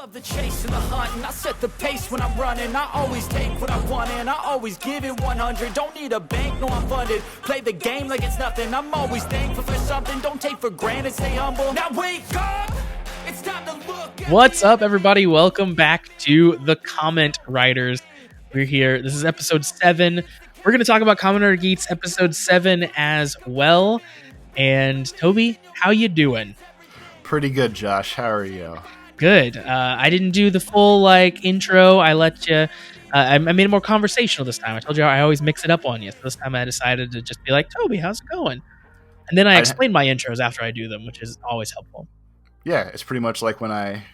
love the chase and the hunt, and I set the pace when I'm running. I always take what I want and I always give it 100. Don't need a bank, no, I'm funded. Play the game like it's nothing. I'm always thankful for something. Don't take for granted, stay humble. Now wake up, it's time to look at What's up, everybody? Welcome back to the Kamen Riders. We're here. This is episode 7. We're going to talk about Kamen Rider Geats episode 7 as well. And Toby, how you doing? Pretty good, Josh. How are you? Good. I didn't do the full intro. I let you. I made it more conversational this time. I told you I always mix it up on you. So this time I decided to just be like, Toby, how's it going? And then I explain my intros after I do them, which is always helpful. Yeah, it's pretty much like when I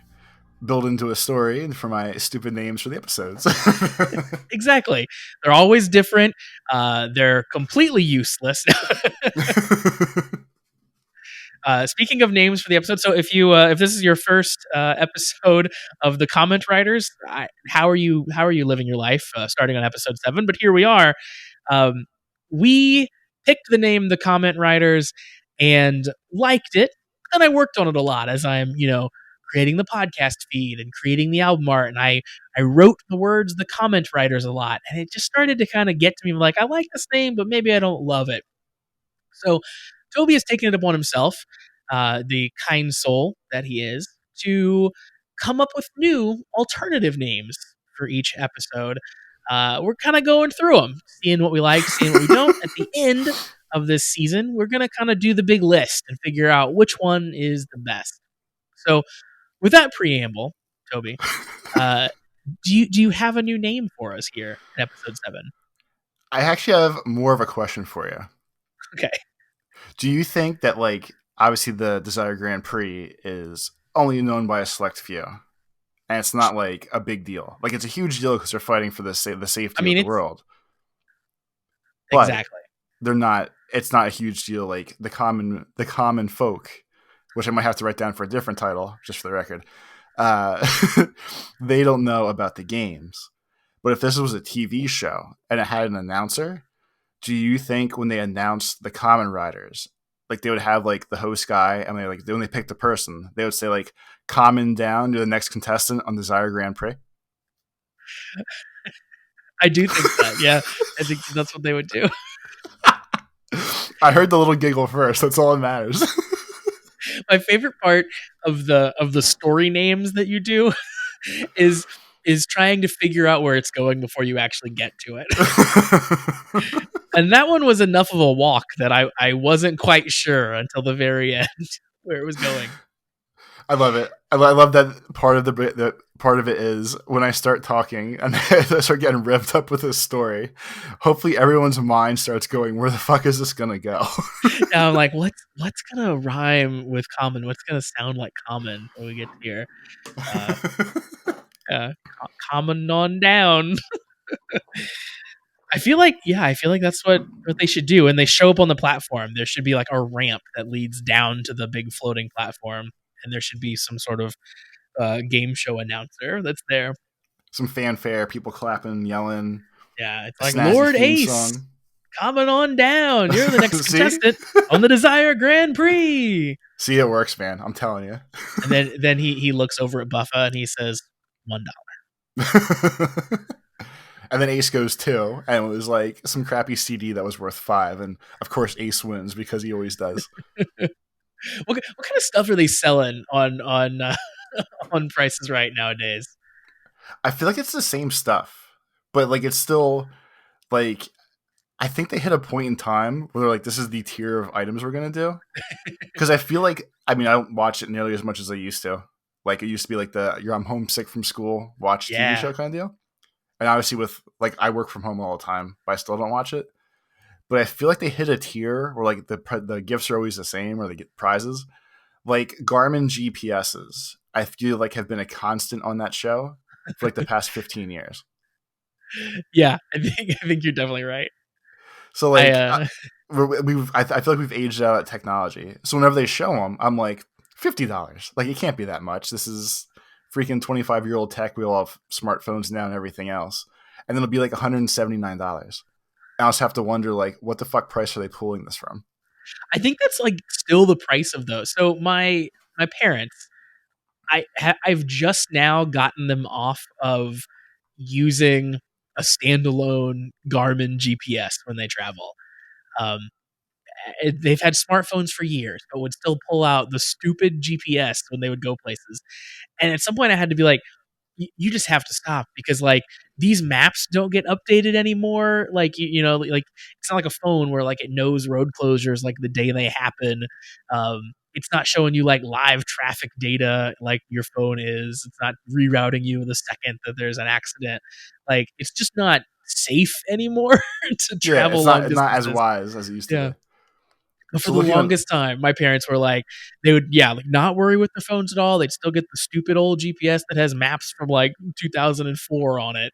build into a story for my stupid names for the episodes. Exactly. They're always different. They're completely useless. Speaking of names for the episode, so if this is your first episode of the Kamen Riders, how are you living your life starting on episode 7? But here we are. We picked the name the Kamen Riders and liked it, and I worked on it a lot as I'm creating the podcast feed and creating the album art, and I wrote the words the Kamen Riders a lot, and it just started to kind of get to me like, I like this name, but maybe I don't love it. So Toby has taken it upon himself, the kind soul that he is, to come up with new alternative names for each episode. We're kind of going through them, seeing what we like, seeing what we don't. At the end of this season, we're going to kind of do the big list and figure out which one is the best. So with that preamble, Toby, do you have a new name for us here in episode 7? I actually have more of a question for you. Okay. Do you think that, obviously the Desire Grand Prix is only known by a select few, and it's not a big deal? It's a huge deal because they're fighting for the safety of the world. Exactly. They're not. It's not a huge deal like the common folk, which I might have to write down for a different title, just for the record. They don't know about the games. But if this was a TV show and it had an announcer, do you think when they announced the Kamen Riders, they would have the host guy, and when they picked a person, they would say "Kamen down to the next contestant on Desire Grand Prix"? I do think that. Yeah, I think that's what they would do. I heard the little giggle first. That's all that matters. My favorite part of the story names that you do is trying to figure out where it's going before you actually get to it. And that one was enough of a walk that I wasn't quite sure until the very end where it was going. I love it. I love that part of part of it is when I start talking and I start getting revved up with this story. Hopefully, everyone's mind starts going, "Where the fuck is this gonna go?" Now I'm like, what's gonna rhyme with common? What's gonna sound like common when we get here? Common on down. I feel like that's what they should do. And they show up on the platform. There should be a ramp that leads down to the big floating platform, and there should be some sort of game show announcer that's there. Some fanfare, people clapping, yelling. Yeah, it's like Lord Ace, song. Coming on down. You're the next contestant on the Desire Grand Prix. See, it works, man. I'm telling you. And then he looks over at Buffa and he says $1. And then Ace goes 2, and it was some crappy CD that was worth 5, and of course Ace wins because he always does. What kind of stuff are they selling on on Prices Right nowadays? I feel like it's the same stuff, but it's still I think they hit a point in time where they're this is the tier of items we're gonna do. Because I feel I don't watch it nearly as much as I used to. It used to be I'm homesick from school, watch TV show kind of deal. And obviously with I work from home all the time, but I still don't watch it. But I feel they hit a tier where the gifts are always the same, or they get prizes. Garmin GPSs, I feel have been a constant on that show for the past 15 years. Yeah, I think you're definitely right. So I feel we've aged out at technology. So whenever they show them, I'm $50. It can't be that much. This is freaking 25-year-old tech. We all have smartphones now and everything else. And then it'll be $179. I also have to wonder, what the fuck price are they pulling this from? I think that's still the price of those. So my parents, I've just now gotten them off of using a standalone Garmin GPS when they travel. Um, they've had smartphones for years, but would still pull out the stupid GPS when they would go places. And at some point, I had to be like, you just have to stop, because like these maps don't get updated anymore. Like like it's not like a phone where like it knows road closures like the day they happen. It's not showing you like live traffic data like your phone is. It's not rerouting you the second that there's an accident. Like it's just not safe anymore to Yeah, travel it's long not as distances. wise as it used to Yeah. be. But for So the looking on, longest time, my parents were like, they would, like not worry with their phones at all. They'd still get the stupid old GPS that has maps from like 2004 on it.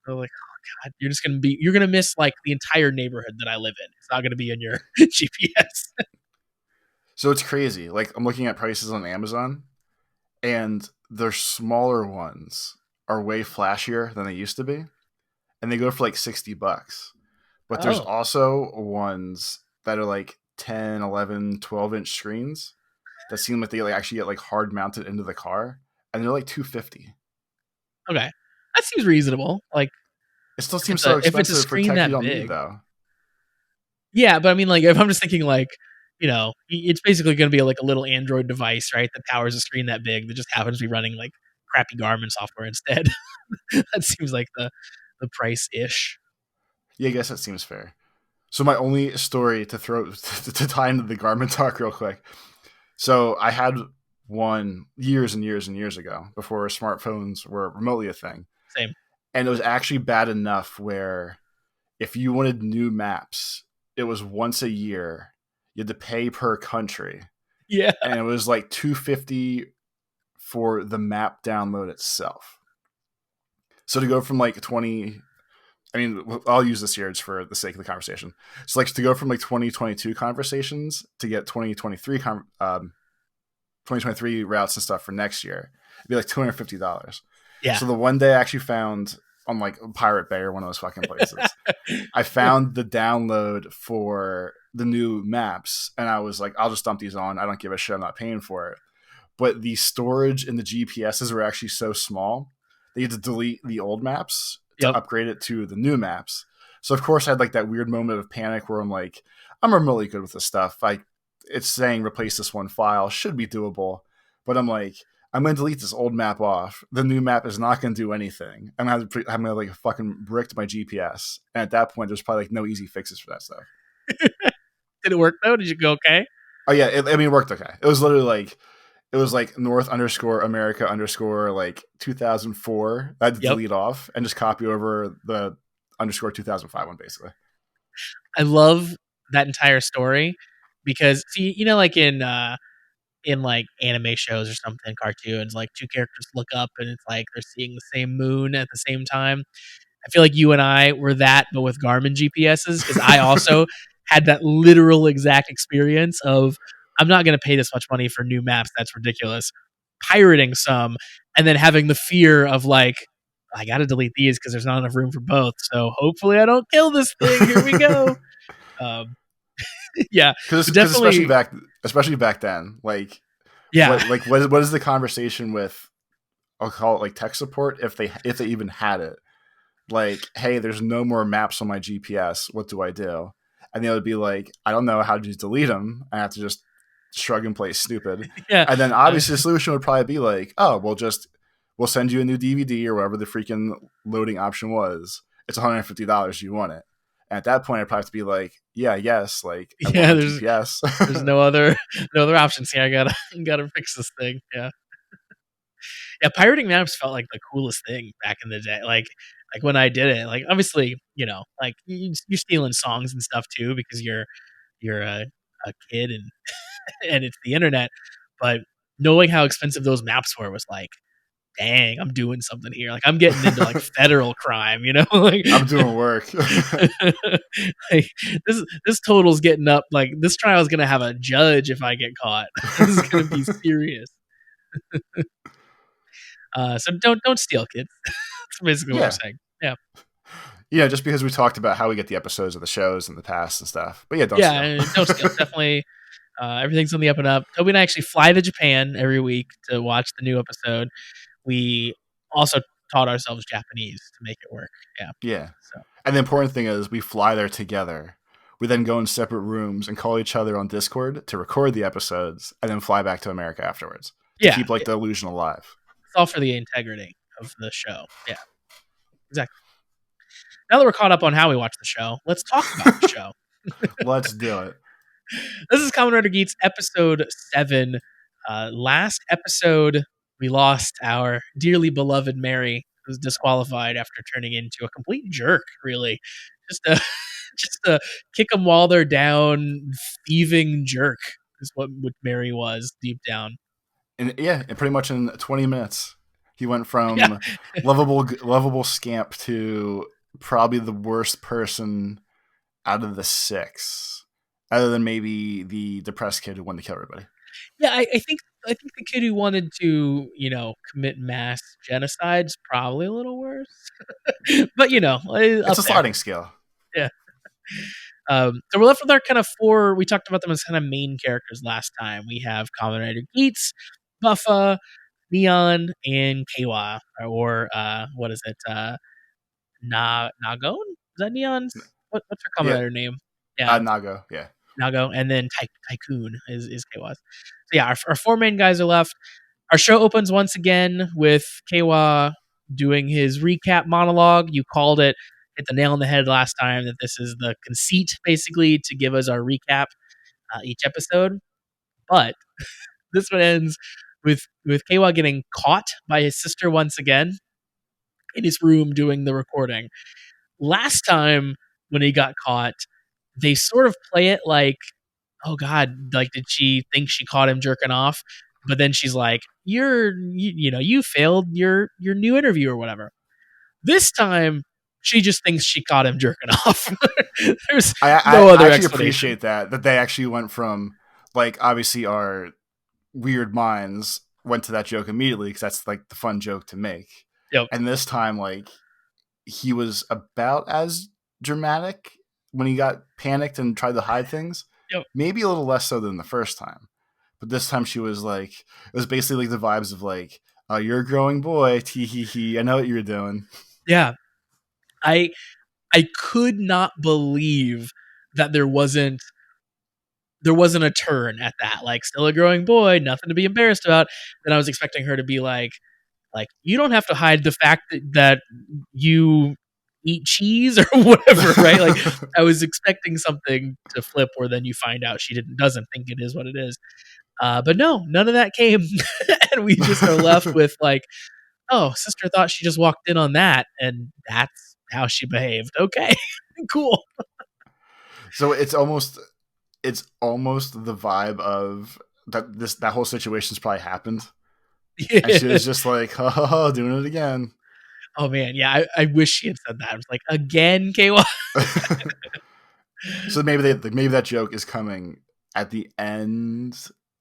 They're like, oh God, you're going to miss like the entire neighborhood that I live in. It's not going to be in your GPS. so it's crazy. Like I'm looking at prices on Amazon, and their smaller ones are way flashier than they used to be, and they go for like $60. But there's Oh, also ones that are like 10, 11, 12-inch screens that seem like they like actually get like hard mounted into the car, and they're like $250. okay. That seems reasonable. Like It still if seems so it's a expensive for screen tech you that don't need big. though. Yeah, but I mean, like, if I'm just thinking, like, it's basically going to be like a little Android device, right? That powers a screen that big that just happens to be running like crappy Garmin software instead. That seems like the price ish. Yeah, I guess that seems fair. So my only story to throw to tie into the Garmin talk real quick. So I had one years and years and years ago before smartphones were remotely a thing, Same. and it was actually bad enough where if you wanted new maps, it was once a year. You had to pay per country, Yeah. and it was like $250 for the map download itself. So to go from like 20, I mean, I'll use this year just for the sake of the conversation. So like to go from like 2022 conversations to get 2023 routes and stuff for next year, it'd be like $250. Yeah. So the one day I actually found on like Pirate Bay or one of those fucking places, I found the download for the new maps, and I was like, I'll just dump these on. I don't give a shit. I'm not paying for it. But the storage in the GPSs were actually so small, they had to delete the old maps to Yep. upgrade it to the new maps. So of course I had like that weird moment of panic where I'm like, I'm remotely good with this stuff. It's saying replace this one file, should be doable. But I'm like, I'm going to delete this old map off. The new map is not going to do anything. I'm going to like fucking bricked my GPS. And at that point, there's probably like no easy fixes for that stuff. Did it work though? Did you go okay? Oh yeah, it worked okay. It was literally like, it was like North _ America _ like 2004. I had to Yep. delete off and just copy over the _ 2005 one basically. I love that entire story because see, like in like anime shows or something, cartoons, like two characters look up and it's like they're seeing the same moon at the same time. I feel like you and I were that, but with Garmin GPSs, because I also had that literal exact experience of I'm not going to pay this much money for new maps. That's ridiculous. Pirating some and then having the fear of like, I got to delete these because there's not enough room for both. So hopefully I don't kill this thing. Here we go. Um, yeah, Because definitely. especially back then, like Yeah, what is the conversation with? I'll call it like tech support if they even had it. Like, hey, there's no more maps on my GPS. What do I do? And they would be like, I don't know how to just delete them. I have to just shrug and play stupid. yeah. And then obviously the solution would probably be like, oh, we'll send you a new DVD or whatever the freaking loading option was. It's $150. You want it? And at that point, I'd probably have to be like, yeah, yes, like I Yeah, want my GPS. there's no other options here. I gotta fix this thing. Yeah. Yeah, pirating maps felt like the coolest thing back in the day. Like when I did it, like obviously, like you're stealing songs and stuff too because you're a kid and and it's the internet. But knowing how expensive those maps were was like, dang, I'm doing something here. Like I'm getting into like federal crime, like I'm doing work. like this total's getting up. Like this trial is gonna have a judge if I get caught. This is gonna be serious. So don't steal, kids. That's basically what we're Yeah. saying. Yeah. Yeah, just because we talked about how we get the episodes of the shows in the past and stuff. But yeah, don't Yeah, steal. don't steal. Definitely Everything's on the up and up. Toby and I actually fly to Japan every week to watch the new episode. We also taught ourselves Japanese to make it work. Yeah. Yeah. So And the important thing is we fly there together. We then go in separate rooms and call each other on Discord to record the episodes and then fly back to America afterwards to yeah, keep like the illusion alive. it's all for the integrity of the show. Yeah, exactly. Now that we're caught up on how we watch the show, let's talk about the show. Let's do it. This is Kamen Rider Geats episode 7. Last episode, we lost our dearly beloved Mary, who was disqualified after turning into a complete jerk, really. Just a, just a kick them while they're down, thieving jerk is what Mary was deep down. And yeah, and pretty much in 20 minutes, he went from Yeah. lovable scamp to probably the worst person out of the 6, other than maybe the depressed kid who wanted to kill everybody. Yeah, I think the kid who wanted to, commit mass genocide's probably a little worse. But It's a sliding scale. Yeah. So we're left with our kind of 4. We talked about them as kind of main characters last time. We have Kamen Rider Geats, Buffa, Neon, and Kawa, or what is it? Nagon? Is that Neon's? What's her Kamen Rider name? Yeah, Nago. Yeah. Nago, and then Tycoon is Kawa's. So yeah, our 4 main guys are left. Our show opens once again with Kawa doing his recap monologue. You called it, hit the nail on the head last time, that this is the conceit, basically, to give us our recap each episode. But this one ends with Kawa getting caught by his sister once again in his room doing the recording. Last time when he got caught, they sort of play it like, oh God, like, did she think she caught him jerking off? But then she's like, you failed your new interview or whatever. This time, she just thinks she caught him jerking off. There's no other I actually explanation. appreciate that they actually went from, like, obviously our weird minds went to that joke immediately because that's like the fun joke to make. Yep. And this time, like, he was about as dramatic when he got panicked and tried to hide things. Yep. Maybe a little less so than the first time. But this time she was like, it was basically like the vibes of like, oh, you're a growing boy. Tee hee hee. I know what you're doing. Yeah. I could not believe that there wasn't a turn at that. Like, still a growing boy, nothing to be embarrassed about. Then I was expecting her to be like, you don't have to hide the fact that you eat cheese or whatever, right? Like, I was expecting something to flip where then you find out she doesn't think it is what it is. But no, none of that came. And we just are left with like, oh, sister thought she just walked in on that, and that's how she behaved. Okay, cool. So it's almost the vibe of that whole situation's probably happened. Yeah. And she was just like, oh, doing it again. Oh man, yeah, I wish she had said that. I was like, again, KY. So maybe that joke is coming at the end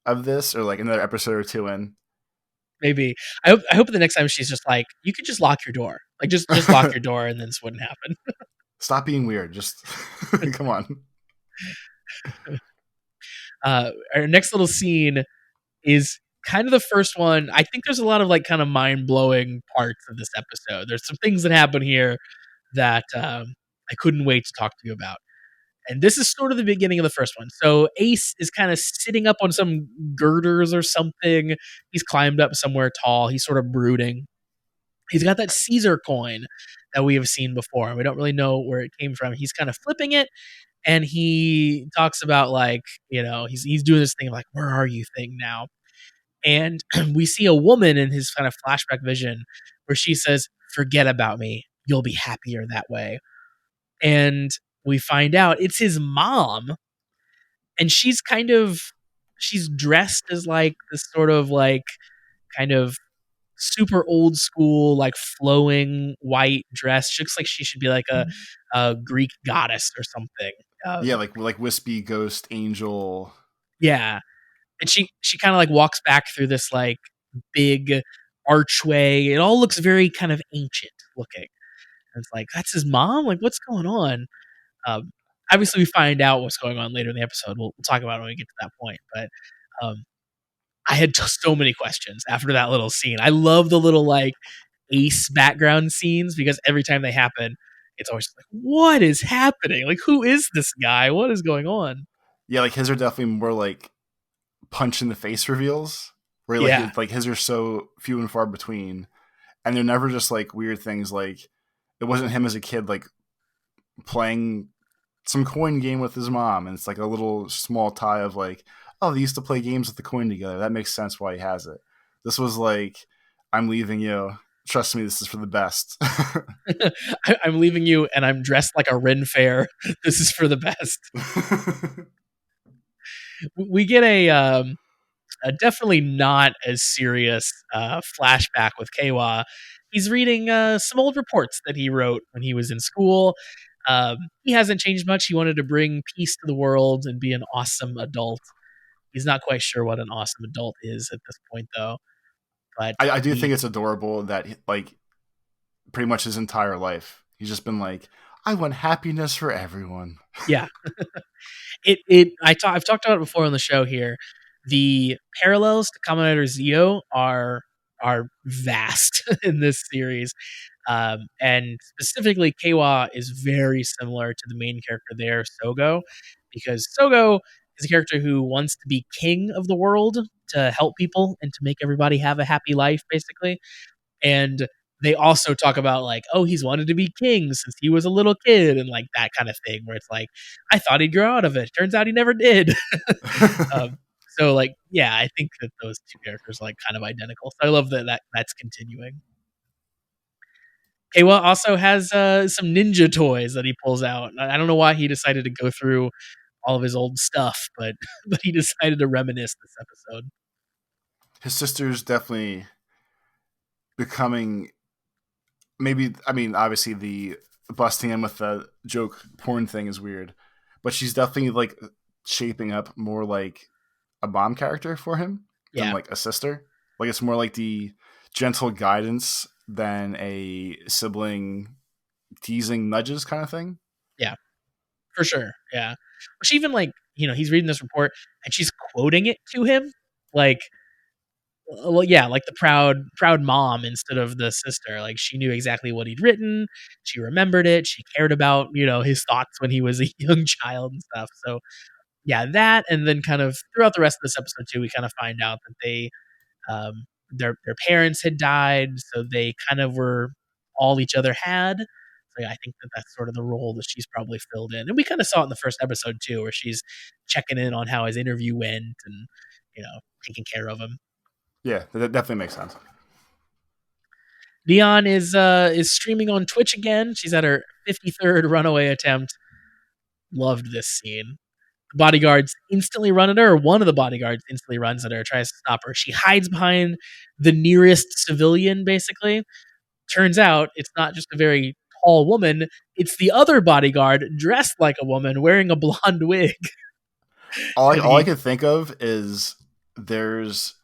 of this, or like another episode or 2 in. Maybe. I hope the next time she's just like, you could just lock your door. Like, just lock your door and then this wouldn't happen. Stop being weird. Just come on. Our next little scene is kind of the first one. I think there's a lot of like kind of mind-blowing parts of this episode. There's some things that happen here that I couldn't wait to talk to you about. And this is sort of the beginning of the first one. So Ace is kind of sitting up on some girders or something. He's climbed up somewhere tall. He's sort of brooding. He's got that Caesar coin that we have seen before, and we don't really know where it came from. He's kind of flipping it, and he talks about like, he's doing this thing like, where are you thing now. And we see a woman in his kind of flashback vision where she says, forget about me. You'll be happier that way. And we find out it's his mom, and she's dressed as like this sort of like kind of super old school, like flowing white dress. She looks like she should be like a Greek goddess or something. Yeah, like wispy ghost angel. Yeah. And she kind of like walks back through this like big archway. It all looks very kind of ancient looking. And it's like, that's his mom? Like, what's going on? obviously we find out what's going on later in the episode. We'll talk about it when we get to that point. But um, I had so many questions after that little scene. I love the little like Ace background scenes because every time they happen, it's always like, what is happening? Like, who is this guy? What is going on? Yeah, like his are definitely more like punch in the face reveals, where Yeah. like his are so few and far between, and they're never just like weird things. Like it wasn't him as a kid like playing some coin game with his mom, and it's like a little small tie of like, oh, they used to play games with the coin together. That makes sense why he has it. This was like, I'm leaving you. Trust me, this is for the best. I'm leaving you and I'm dressed like a Ren Fair. This is for the best. We get a definitely not as serious flashback with Kawa. He's reading some old reports that he wrote when he was in school. He hasn't changed much. He wanted to bring peace to the world and be an awesome adult. He's not quite sure what an awesome adult is at this point, though. But I do think it's adorable that like pretty much his entire life he's just been like, I want happiness for everyone. Yeah. I've talked about it before on the show here. The parallels to Kamen Rider Zio are vast in this series. And specifically, Keiwa is very similar to the main character there, Sogo, because Sogo is a character who wants to be king of the world to help people and to make everybody have a happy life, basically. And they also talk about like, oh, he's wanted to be king since he was a little kid and like that kind of thing, where it's like, I thought he'd grow out of it. Turns out he never did. So like, yeah, I think that those two characters are like kind of identical. So I love that's continuing. Keiwa also has some ninja toys that he pulls out. I don't know why he decided to go through all of his old stuff, but he decided to reminisce this episode. His sister's definitely becoming maybe. I mean, obviously the busting him with the joke porn thing is weird, but she's definitely like shaping up more like a mom character for him than like a sister. Like it's more like the gentle guidance than a sibling teasing nudges kind of thing. Yeah, for sure. Yeah. She even like, he's reading this report and she's quoting it to him. Like, well, yeah, like the proud mom instead of the sister. Like she knew exactly what he'd written. She remembered it. She cared about, his thoughts when he was a young child and stuff. So yeah, that. And then kind of throughout the rest of this episode too, we kind of find out that they, their parents had died, so they kind of were all each other had. So yeah, I think that's sort of the role that she's probably filled in, and we kind of saw it in the first episode too, where she's checking in on how his interview went and taking care of him. Yeah, that definitely makes sense. Neon is streaming on Twitch again. She's at her 53rd runaway attempt. Loved this scene. The bodyguards instantly run at her, or one of the bodyguards instantly runs at her, tries to stop her. She hides behind the nearest civilian, basically. Turns out it's not just a very tall woman, it's the other bodyguard dressed like a woman wearing a blonde wig. All I could think of is there's,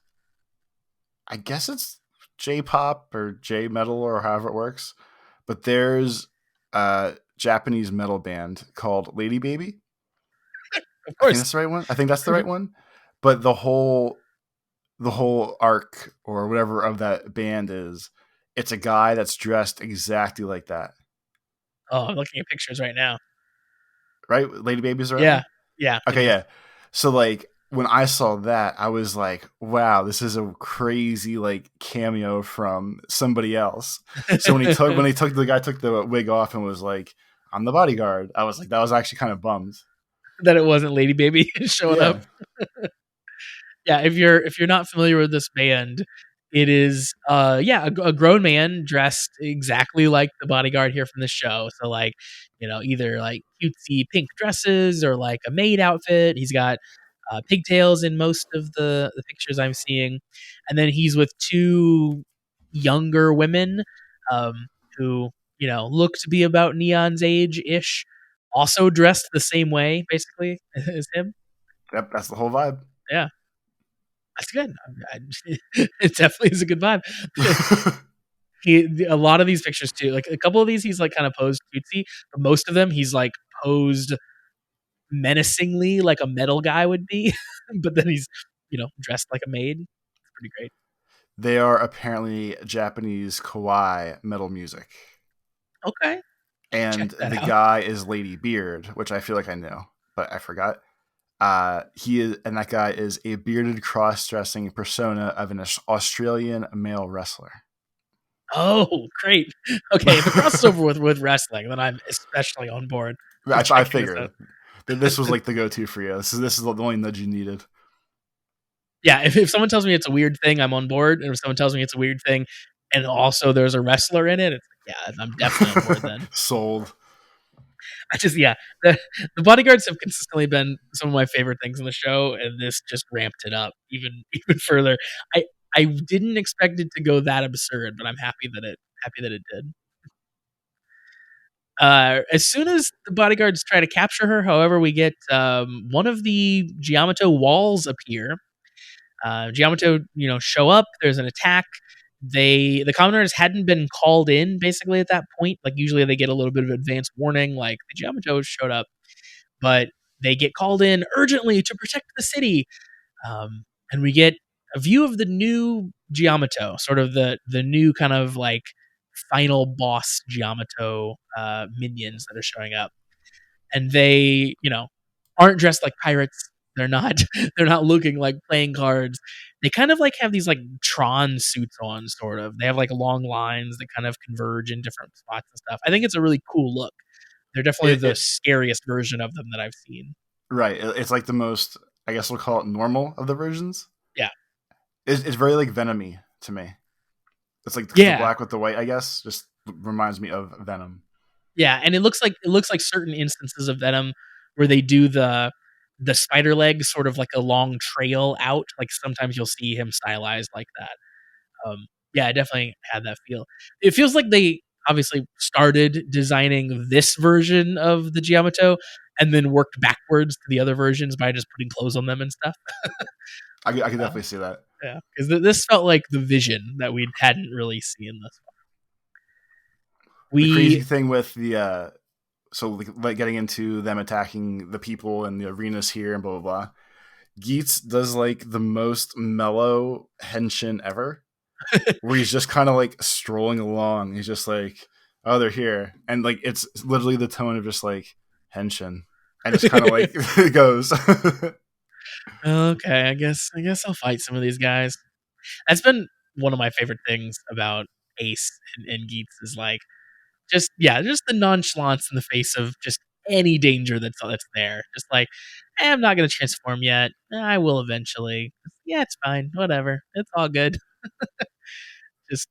I guess it's J-pop or J-metal or however it works, but there's a Japanese metal band called Lady Baby. Of I think course. that's the right one. I think that's the right one. But the whole arc or whatever of that band is, it's a guy that's dressed exactly like that. Oh, I'm looking at pictures right now. Right? Lady Baby's right? Yeah. Yeah. Okay, yeah. So like when I saw that, I was like, wow, this is a crazy like cameo from somebody else. So when the guy took the wig off and was like, I'm the bodyguard, I was like, that was actually kind of bummed. That it wasn't Lady Baby showing up. Yeah, if you're not familiar with this band, it is a grown man dressed exactly like the bodyguard here from the show. So like, either like cutesy pink dresses or like a maid outfit. He's got pigtails in most of the pictures I'm seeing, and then he's with two younger women who look to be about Neon's age ish, also dressed the same way basically as him. Yep, that's the whole vibe. Yeah. That's good. It definitely is a good vibe. A lot of these pictures too, like a couple of these, he's like kind of posed cutesy, but most of them he's like posed menacingly like a metal guy would be, but then he's dressed like a maid. It's pretty great. They are apparently Japanese kawaii metal music. Okay, check And that the out. guy is Lady Beard, which I feel like I knew, but I forgot. He is, and that guy is a bearded cross-dressing persona of an Australian male wrestler. Oh, great. Okay, if it crosses over with wrestling, then I'm especially on board with I checking this out. figured that this was like the go-to for you. This is the only nudge you needed. Yeah, if someone tells me it's a weird thing, I'm on board. And if someone tells me it's a weird thing, and also there's a wrestler in it, it's like, yeah, I'm definitely on board then. Sold. Yeah, the bodyguards have consistently been some of my favorite things in the show, and this just ramped it up even further. I I didn't expect it to go that absurd, but I'm happy that it did. As soon as the bodyguards try to capture her, however, we get one of the Giamato walls appear. Giamato, show up. There's an attack. The commoners hadn't been called in basically at that point. Like usually they get a little bit of advance warning, like the Giamatos showed up, but they get called in urgently to protect the city. And we get a view of the new Giamato, sort of the new kind of like final boss Giamato minions that are showing up, and they aren't dressed like pirates. They're not they're not looking like playing cards. They kind of like have these like Tron suits on, sort of. They have like long lines that kind of converge in different spots and stuff. I think it's a really cool look. They're definitely It, the it scariest version of them that I've seen. right. It's like the most. I guess we'll call it normal of the versions. Yeah. It's very like Venomy to me. It's like the Yeah. black with the white. I guess just reminds me of Venom. Yeah, and it looks like certain instances of Venom where they do the spider leg sort of like a long trail out. Like sometimes you'll see him stylized like that. Yeah, I definitely had that feel. It feels like they obviously started designing this version of the Giamato and then worked backwards to the other versions by just putting clothes on them and stuff. I can Uh, definitely see that. yeah, because this felt like the vision that we hadn't really seen this far. The crazy We thing with the so like getting into them attacking the people in the arenas here and blah blah blah. Geats does like the most mellow henshin ever, where he's just kind of like strolling along. He's just like, "Oh, they're here," and like it's literally the tone of just like henshin, and just kind of like it goes. Okay, I guess I'll fight some of these guys. That's been one of my favorite things about Ace and Geats is like just the nonchalance in the face of just any danger that's there. Just like, I'm not gonna transform yet. I will eventually. Yeah, it's fine. Whatever. It's all good.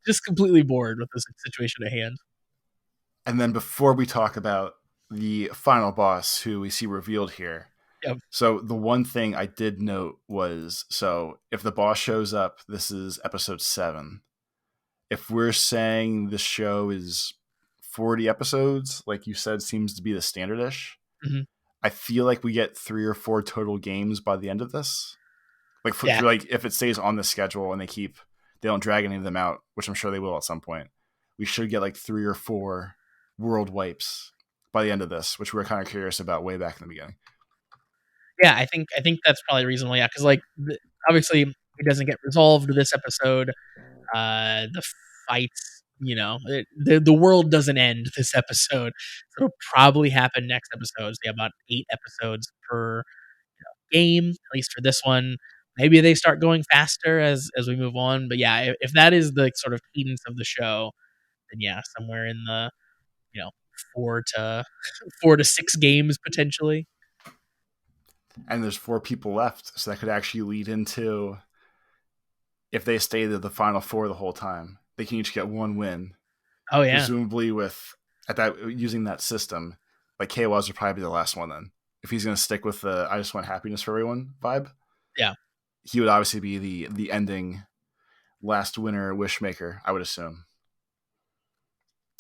Just completely bored with this situation at hand. And then before we talk about the final boss, who we see revealed here, Yep. so the one thing I did note was, so if the boss shows up, this is episode 7. If we're saying the show is 40 episodes, like you said, seems to be the standardish. Hmm. I feel like we get 3 or 4 total games by the end of this. Like, Yeah. like if it stays on the schedule and they don't drag any of them out, which I'm sure they will at some point, we should get like 3 or 4 world wipes by the end of this, which we were kind of curious about way back in the beginning. Yeah, I think that's probably reasonable. Yeah, because like obviously it doesn't get resolved this episode. The fights, the world doesn't end this episode. So it'll probably happen next episode. So yeah, about 8 episodes per game, at least for this one. Maybe they start going faster as we move on. But yeah, if that is the sort of cadence of the show, then yeah, somewhere in the you know 4 to 4 to 6 games potentially. And there's 4 people left, so that could actually lead into, if they stay the final 4 the whole time, they can each get 1 win. Oh yeah, Presumably with at that using that system, like KOS would probably be the last one then. If he's going to stick with the "I just want happiness for everyone" vibe, yeah. he would obviously be the ending last winner wishmaker, I would assume.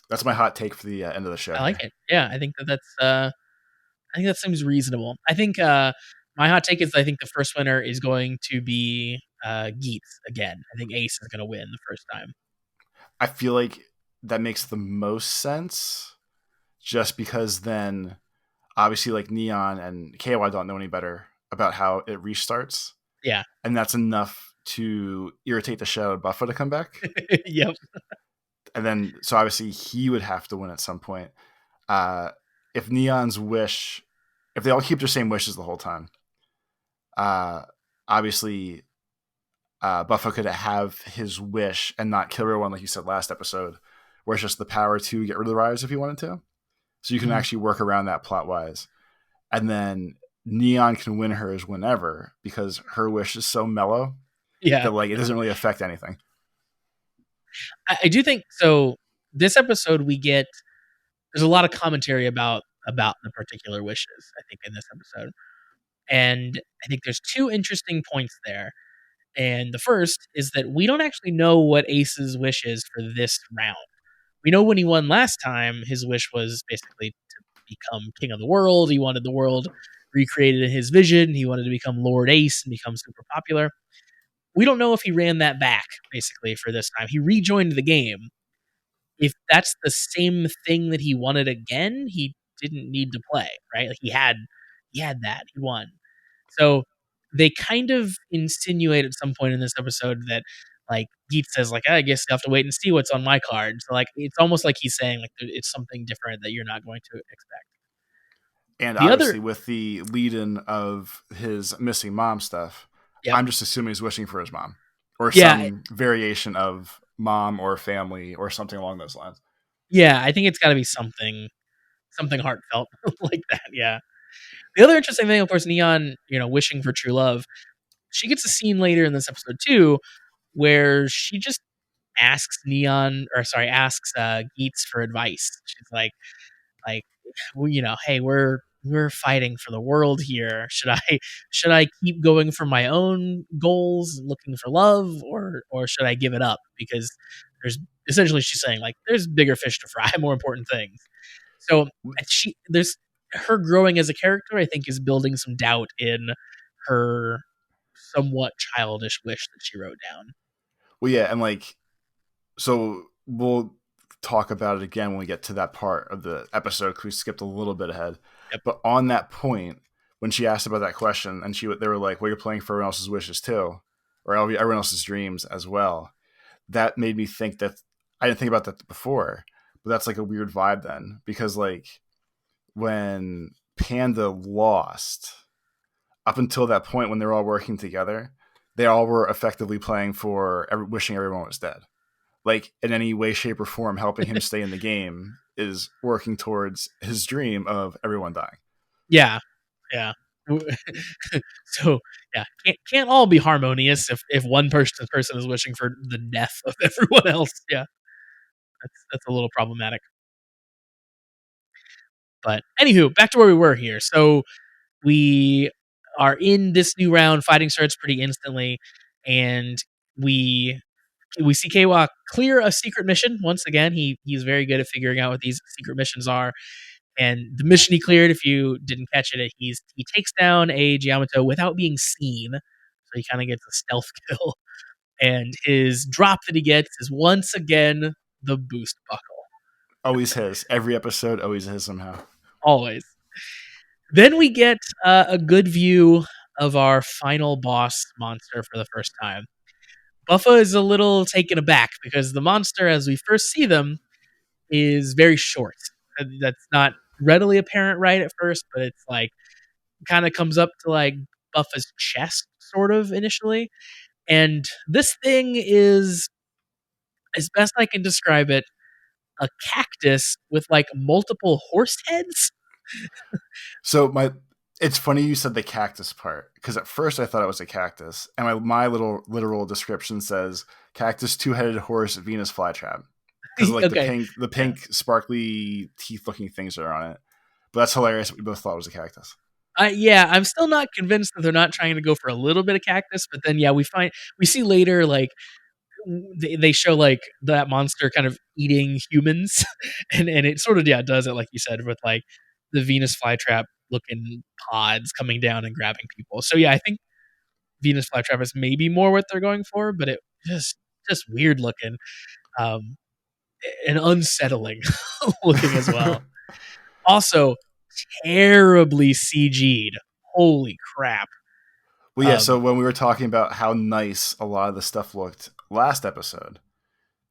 That's my hot take for the end of the show. I like Here. it. Yeah, I think that seems reasonable. I think my hot take is I think the first winner is going to be Geats again. I think Ace is going to win the first time. I feel like that makes the most sense, just because then obviously like Neon and KY don't know any better about how it restarts, Yeah. and that's enough to irritate the shit out of Buffa to come back. Yep. And then so obviously he would have to win at some point. Uh, if Neon's wish, if they all keep their same wishes the whole time, obviously Buffa could have his wish and not kill everyone like you said last episode, where it's just the power to get rid of the riders if he wanted to. So you can actually work around that plot wise. And then Neon can win hers whenever because her wish is so mellow that like it doesn't really affect anything. I do think so. This episode, there's a lot of commentary about the particular wishes, I think, in this episode. And I think there's two interesting points there. And the first is that we don't actually know what Ace's wish is for this round. We know when he won last time, his wish was basically to become king of the world. He wanted the world recreated in his vision. He wanted to become Lord Ace and become super popular. We don't know if he ran that back, basically, for this time. He rejoined the game. If that's the same thing that he wanted again, he didn't need to play, right? Like he had that. He won. So they kind of insinuate at some point in this episode that like Geats says like, I guess you have to wait and see what's on my card. So like it's almost like he's saying like it's something different that you're not going to expect. And obviously with the lead-in of his missing mom stuff, I'm just assuming he's wishing for his mom or some variation of mom or family or something along those lines. Yeah, I think it's got to be something heartfelt like that. Yeah. The other interesting thing, of course, Neon, wishing for true love. She gets a scene later in this episode too, where she just asks Geats for advice. She's like, well, hey, we're fighting for the world here. Should I keep going for my own goals, looking for love, or should I give it up? Because essentially she's saying like there's bigger fish to fry, more important things. So there's her growing as a character, I think, is building some doubt in her somewhat childish wish that she wrote down. Well, yeah, and like, so we'll talk about it again when we get to that part of the episode because we skipped a little bit ahead. Yep. But on that point, when she asked about that question, and they were like, "Well, you're playing for everyone else's wishes too, or everyone else's dreams as well." That made me think that I didn't think about that before, but that's like a weird vibe then because like when Panda lost, up until that point when they were all working together, they all were effectively playing for wishing everyone was dead. Like in any way, shape, or form, helping him stay in the game is working towards his dream of everyone dying. Yeah. So yeah, can't all be harmonious if one person is wishing for the death of everyone else. Yeah, that's a little problematic. But anywho, back to where we were here. So we are in this new round. Fighting starts pretty instantly, and we see Kawa clear a secret mission once again. He's very good at figuring out what these secret missions are. And the mission he cleared, if you didn't catch it, he takes down a Giamato without being seen. So he kind of gets a stealth kill. And his drop that he gets is once again the boost buckle. Always his. Every episode, always his somehow. Always. Then we get a good view of our final boss monster for the first time. Buffa is a little taken aback because the monster, as we first see them, is very short. That's not readily apparent right at first, but it's like kind of comes up to like Buffa's chest sort of initially. And this thing is, as best I can describe it, a cactus with like multiple horse heads. So it's funny you said the cactus part because at first I thought it was a cactus, and my little literal description says cactus, two-headed horse, Venus flytrap. Because like the pink sparkly teeth looking things that are on it. But that's hilarious. We both thought it was a cactus. I'm still not convinced that they're not trying to go for a little bit of cactus, but then we see later like they show like that monster kind of eating humans, and it sort of does it like you said with like the Venus flytrap looking pods coming down and grabbing people. So yeah, I think Venus flytrap is maybe more what they're going for, but it just weird looking. And unsettling looking as well. Also, terribly CG'd. Holy crap. Well, yeah, so when we were talking about how nice a lot of the stuff looked last episode,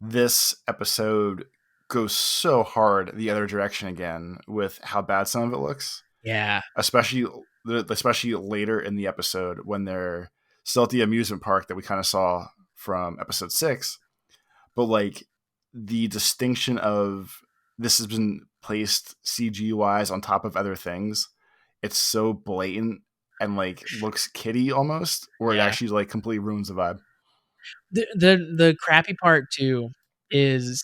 this episode goes so hard the other direction again with how bad some of it looks. Yeah. Especially later in the episode when they're still at the amusement park that we kind of saw from episode 6. But like the distinction of this has been placed CG wise on top of other things, it's so blatant and like looks kiddie almost, or it actually like completely ruins the vibe. The crappy part too is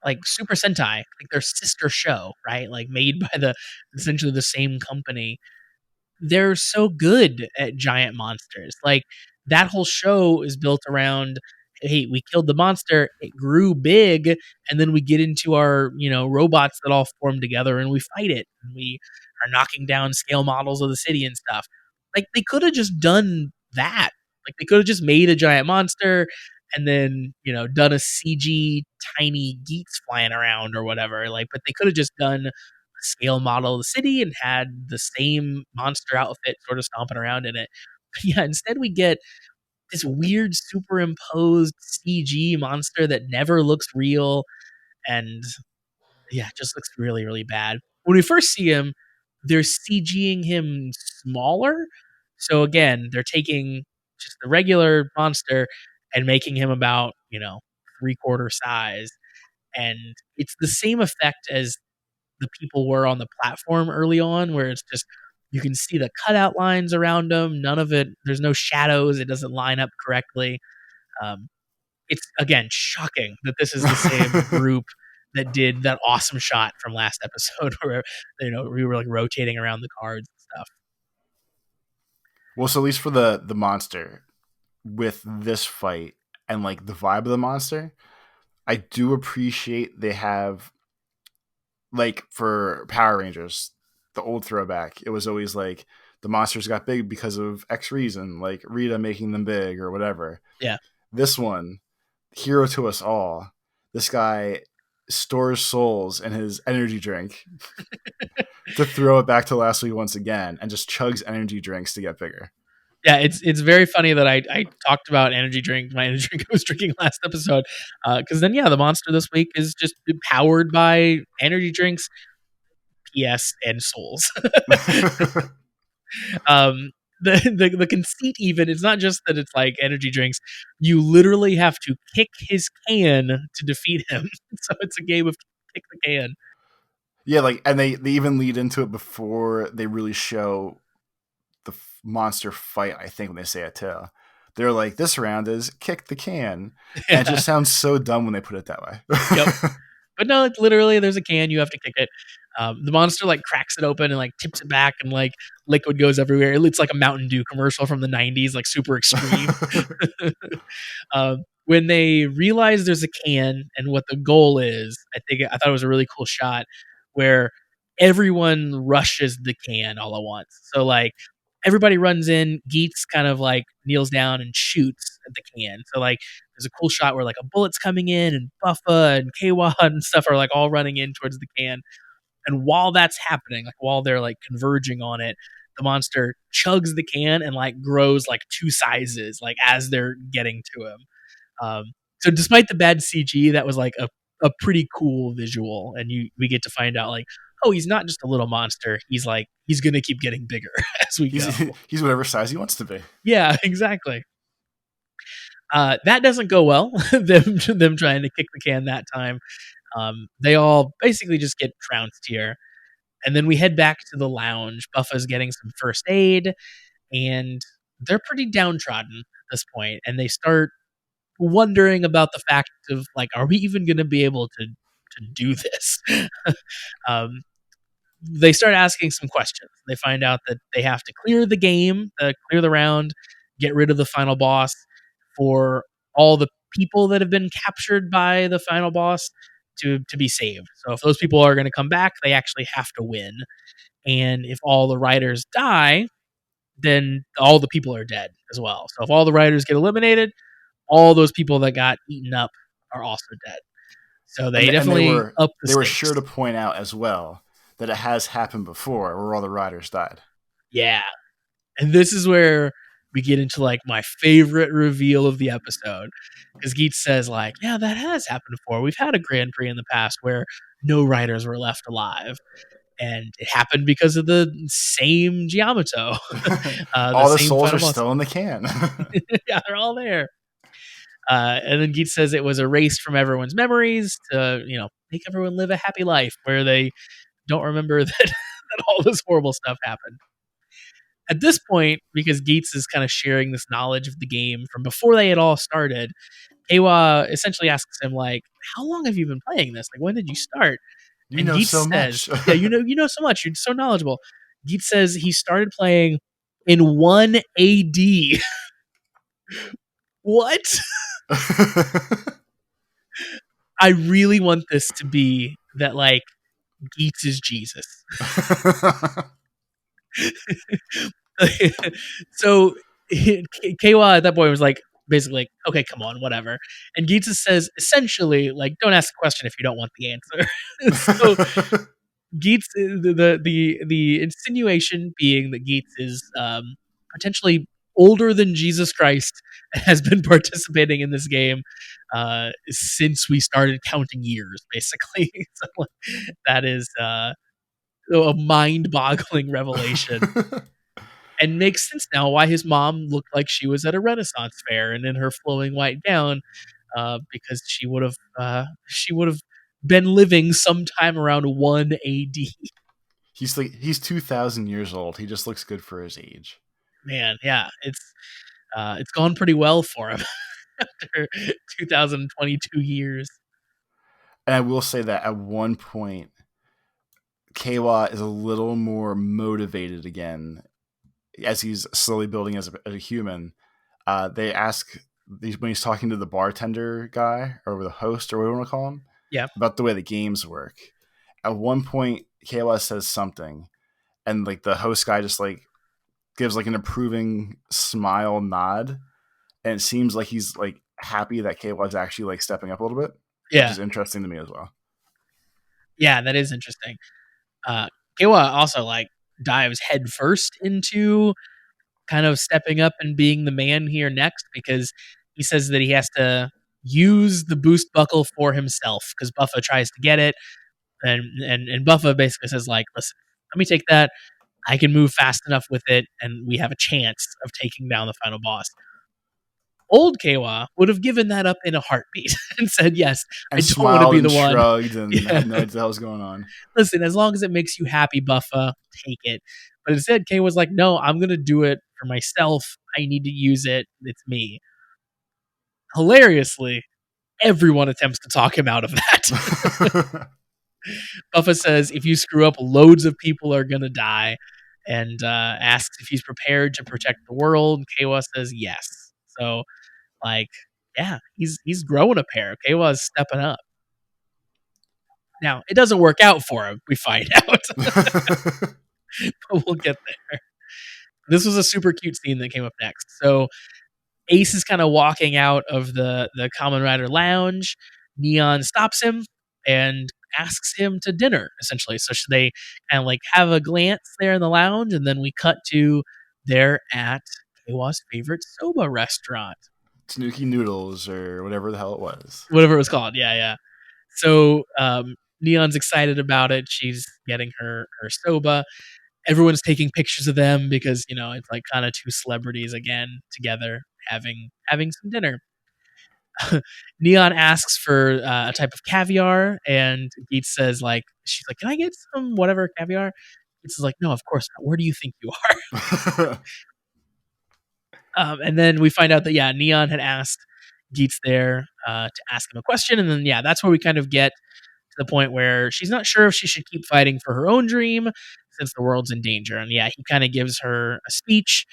like Super Sentai, like their sister show, right? Like made by essentially the same company. They're so good at giant monsters. Like that whole show is built around, hey, we killed the monster, it grew big, and then we get into our, robots that all form together and we fight it. And we are knocking down scale models of the city and stuff. Like they could have just done that. Like they could have just made a giant monster and then, done a CG tiny geeks flying around or whatever. Like, but they could have just done scale model of the city and had the same monster outfit sort of stomping around in it. But yeah, instead we get this weird superimposed CG monster that never looks real and yeah, just looks really, really bad. When we first see him, they're CGing him smaller. So again, they're taking just the regular monster and making him about, 3/4 size. And it's the same effect as the people were on the platform early on, where it's just you can see the cutout lines around them. None of it, there's no shadows. It doesn't line up correctly. It's again shocking that this is the same group that did that awesome shot from last episode where we were like rotating around the cards and stuff. Well, so at least for the monster with this fight and like the vibe of the monster, I do appreciate they have, like for Power Rangers, the old throwback, it was always like the monsters got big because of X reason, like Rita making them big or whatever. Yeah. This one, hero to us all, this guy stores souls in his energy drink to throw it back to last week once again and just chugs energy drinks to get bigger. Yeah, it's very funny that I talked about my energy drink I was drinking last episode, because then the monster this week is just powered by energy drinks, PS, and souls. The conceit even, it's not just that it's like energy drinks. You literally have to kick his can to defeat him. So it's a game of kick the can. Yeah, like, and they even lead into it before they really show the monster fight, I think, when they say it too. They're like, this round is kick the can. Yeah. And it just sounds so dumb when they put it that way. Yep. But no, it's literally there's a can, you have to kick it. The monster like cracks it open and like tips it back and like liquid goes everywhere. It's like a Mountain Dew commercial from the 90s, like super extreme. When they realize there's a can and what the goal is, I thought it was a really cool shot where everyone rushes the can all at once. So like everybody runs in, Geats kind of like kneels down and shoots at the can. So like there's a cool shot where like a bullet's coming in and Buffa and K-Wad and stuff are like all running in towards the can. And while that's happening, like while they're like converging on it, the monster chugs the can and like grows like 2 sizes, like as they're getting to him. So despite the bad CG, that was like a pretty cool visual. And we get to find out like, oh, he's not just a little monster. He's going to keep getting bigger as we go. He's whatever size he wants to be. Yeah, exactly. That doesn't go well, them trying to kick the can that time. They all basically just get trounced here. And then we head back to the lounge. Buffa's getting some first aid, and they're pretty downtrodden at this point, and they start wondering about the fact of, like, are we even going to be able to do this? They start asking some questions. They find out that they have to clear the game, clear the round, get rid of the final boss for all the people that have been captured by the final boss to be saved. So if those people are going to come back, they actually have to win. And if all the riders die, then all the people are dead as well. So if all the riders get eliminated, all those people that got eaten up are also dead. So they definitely up the stakes. They were sure to point out as well that it has happened before, where all the riders died. Yeah. And this is where we get into like my favorite reveal of the episode. Because Geets says, like, yeah, that has happened before. We've had a Grand Prix in the past where no riders were left alive. And it happened because of the same Giamato, the All the same souls final are boss. still in the can. Yeah, they're all there. And then Geets says it was erased from everyone's memories to, make everyone live a happy life where they don't remember that all this horrible stuff happened. At this point, because Geets is kind of sharing this knowledge of the game from before they had all started, Kawa essentially asks him, like, how long have you been playing this? Like, when did you start? You And know so Geets says, much. yeah, you know so much. You're so knowledgeable. Geets says he started playing in 1 AD. What? I really want this to be that, like, Geets is Jesus. So Kawa at that point was like, basically, like, okay, come on, whatever. And Geets says, essentially, like, don't ask a question if you don't want the answer. So Geets, the insinuation being that Geets is potentially older than Jesus Christ and has been participating in this game since we started counting years, basically. So, like, that is a mind-boggling revelation, and makes sense now why his mom looked like she was at a Renaissance fair and in her flowing white gown, because she would have been living sometime around 1 AD. He's 2,000 years old. He just looks good for his age. Man, yeah, it's gone pretty well for him after 2022 years. And I will say that at one point, Kawa is a little more motivated again as he's slowly building as a human. They ask when he's talking to the bartender guy or the host or whatever you want to call him, Yeah, about the way the games work. At one point, Kawa says something, and like the host guy just like gives like an approving smile nod, and it seems like he's like happy that Kawa's actually like stepping up a little bit, which yeah, is interesting to me as well. yeah. That is interesting. Kawa also like dives headfirst into kind of stepping up and being the man here next, because he says that he has to use the boost buckle for himself because Buffa tries to get it, and Buffa basically says, like, listen, let me take that. I can move fast enough with it, and we have a chance of taking down the final boss. Old Kawa would have given that up in a heartbeat and said, yes, I And don't want to smiled be and the one. shrugged and Yeah. had no idea what was going on. Listen, as long as it makes you happy, Buffa, take it. But instead, Kay was like, no, I'm going to do it for myself. I need to use it. It's me. Hilariously, everyone attempts to talk him out of that. Buffa says, if you screw up, loads of people are going to die, and asks if he's prepared to protect the world. Kawa says yes. So, like, yeah, he's growing a pair. Kawa's stepping up. Now, it doesn't work out for him, we find out. But we'll get there. This was a super cute scene that came up next. So Ace is kind of walking out of the Kamen Rider lounge. Neon stops him and asks him to dinner, essentially. So should they kind of like have a glance there in the lounge, and then we cut to they're at Kawa's favorite soba restaurant. Tanuki Noodles or whatever the hell it was. Whatever it was called. Yeah, yeah. So Neon's excited about it. She's getting her soba. Everyone's taking pictures of them because, it's like kind of two celebrities again together having some dinner. Neon asks for a type of caviar, and Geets says, like, she's like, can I get some whatever caviar? Geets is like, no, of course not. Where do you think you are? And then we find out that, yeah, Neon had asked Geets there to ask him a question, and then, yeah, that's where we kind of get to the point where she's not sure if she should keep fighting for her own dream since the world's in danger. And yeah, he kind of gives her a speech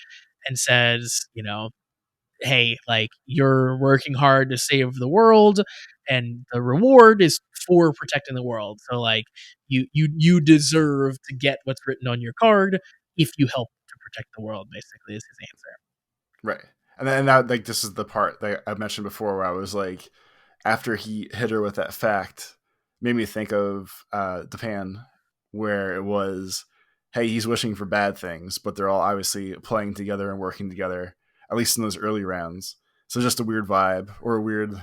and says, hey, like, you're working hard to save the world, and the reward is for protecting the world. So, like, you deserve to get what's written on your card if you help to protect the world, basically, is his answer. Right. And then that, like, this is the part that I mentioned before where I was like, after he hit her with that fact, made me think of Japan where it was, hey, he's wishing for bad things, but they're all obviously playing together and working together, at least in those early rounds. So just a weird vibe or a weird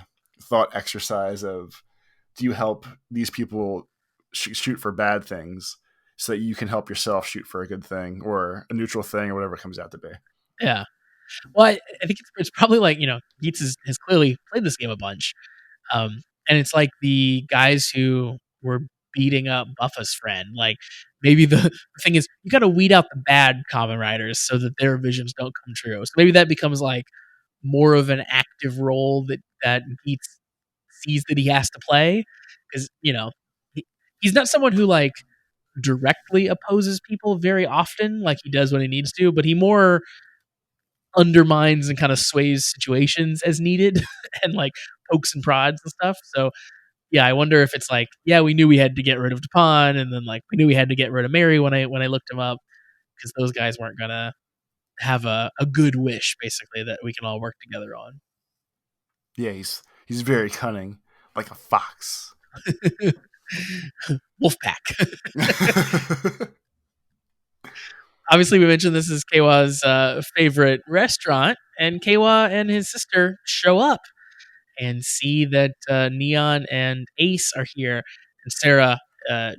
thought exercise of, do you help these people shoot for bad things so that you can help yourself shoot for a good thing or a neutral thing or whatever it comes out to be. Yeah. Well, I think it's probably like, Geats has clearly played this game a bunch. And it's like the guys who were beating up Buffa's friend. Like, maybe the thing is, you got to weed out the bad Kamen Riders so that their visions don't come true. So maybe that becomes like more of an active role that Geats sees that he has to play. Because, he's not someone who like directly opposes people very often, like he does when he needs to, but he more undermines and kind of sways situations as needed and like pokes and prods and stuff. So yeah, I wonder if it's like, yeah, we knew we had to get rid of Dupont, and then like we knew we had to get rid of Mary when I looked him up, because those guys weren't gonna have a good wish basically that we can all work together on. Yeah, he's very cunning, like a fox. Wolfpack. Obviously, we mentioned this is Keiwa's favorite restaurant, and Keiwa and his sister show up and see that Neon and Ace are here, and Sarah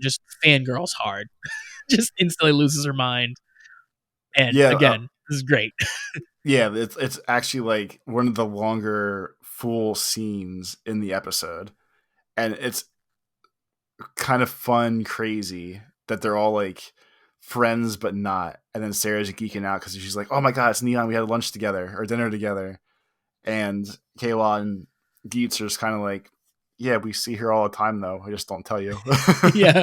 just fangirls hard, just instantly loses her mind. And Yeah, again, this is great. yeah, it's actually like one of the longer full scenes in the episode, and it's kind of fun, crazy that they're all like friends but not, and then Sarah's geeking out because she's like, "Oh my god, it's Neon! We had lunch together or dinner together," and Kayla and Geats are just kind of like, "Yeah, we see her all the time, though. I just don't tell you." Yeah.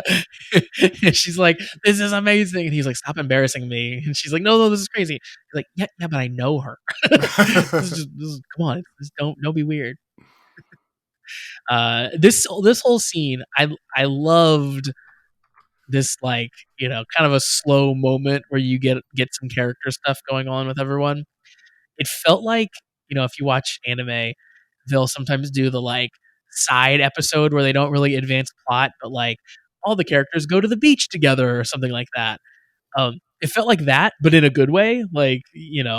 She's like, "This is amazing," and he's like, "Stop embarrassing me." And she's like, "No, this is crazy." He's like, "Yeah, but I know her." Come on, don't be weird. This whole scene, I loved this, like, kind of a slow moment where you get some character stuff going on with everyone. It felt like, if you watch anime, they'll sometimes do the like side episode where they don't really advance plot, but like all the characters go to the beach together or something like that. It felt like that, but in a good way. Like,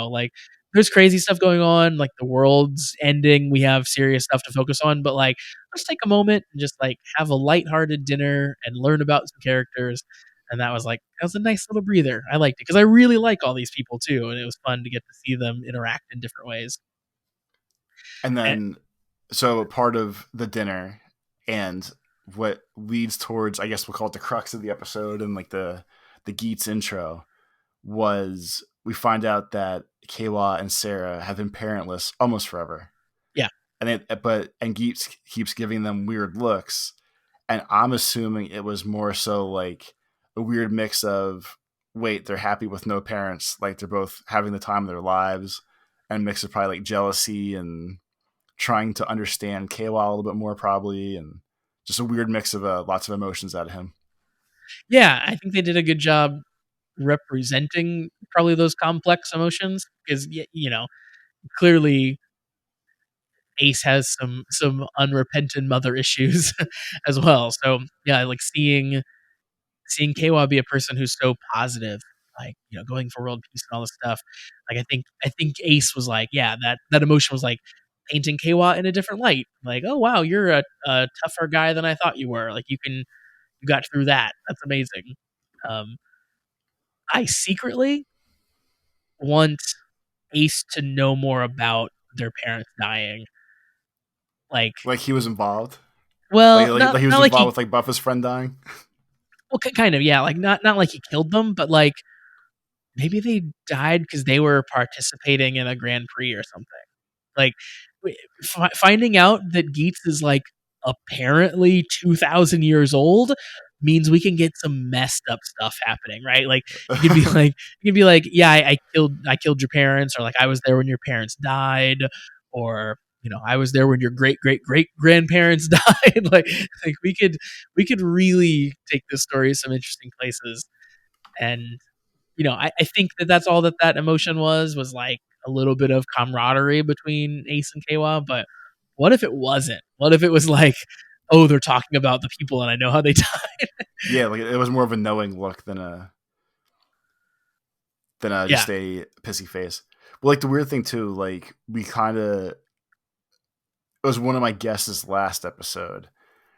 like there's crazy stuff going on, like the world's ending. We have serious stuff to focus on, but like, let's take a moment and just like have a lighthearted dinner and learn about some characters. And that was a nice little breather. I liked it because I really like all these people too, and it was fun to get to see them interact in different ways. And And, then, so part of the dinner and what leads towards, I guess we'll call it the crux of the episode and like the Geats intro, was we find out that Kayla and Sarah have been parentless almost forever. yeah, And Geats keeps giving them weird looks, and I'm assuming it was more so like a weird mix of, wait, they're happy with no parents, like they're both having the time of their lives, and mix of probably like jealousy and trying to understand Kayla a little bit more, probably, and just a weird mix of lots of emotions out of him. yeah, I think they did a good job representing probably those complex emotions because clearly Ace has some unrepentant mother issues as well. So yeah, like seeing Keiwa be a person who's so positive, like, going for world peace and all this stuff. Like, I think Ace was like, yeah, that emotion was like painting Keiwa in a different light. Like, oh wow, you're a tougher guy than I thought you were. Like, you got through that. That's amazing. Um, I secretly want Ace to know more about their parents dying. Like, Like he was involved. well, Like he was not like involved he, with like Buffa's friend dying. well, kind of, yeah. Like, not like he killed them, but like maybe they died because they were participating in a Grand Prix or something. Like, finding out that Geats is like apparently 2,000 years old means we can get some messed up stuff happening, right? Like, you could be like, yeah, I killed your parents, or like I was there when your parents died, or I was there when your great great great grandparents died. like we could really take this story some interesting places. And I think that's all that emotion was like a little bit of camaraderie between Ace and Keiwa. But what if it wasn't? What if it was like oh, they're talking about the people and I know how they died. Yeah, like it was more of a knowing look than Yeah. just a pissy face. Well, like the weird thing too, like we kind of, it was one of my guesses last episode,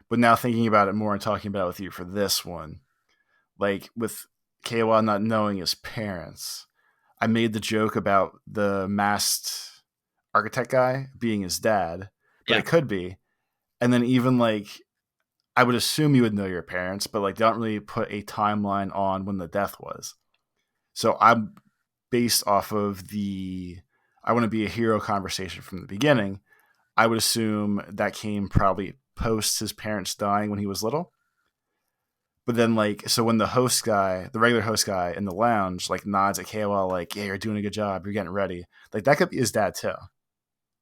but now thinking about it more and talking about it with you for this one, like with Keiwa not knowing his parents, I made the joke about the masked architect guy being his dad, but Yeah. it could be. And then even like, I would assume you would know your parents, but like they don't really put a timeline on when the death was. So I'm based off of the I want to be a hero conversation from the beginning. I would assume that came probably post his parents dying when he was little. But then, like, so when the host guy, the regular host guy in the lounge, like nods at KOL, like, yeah, you're doing a good job, you're getting ready. Like, that could be his dad, too.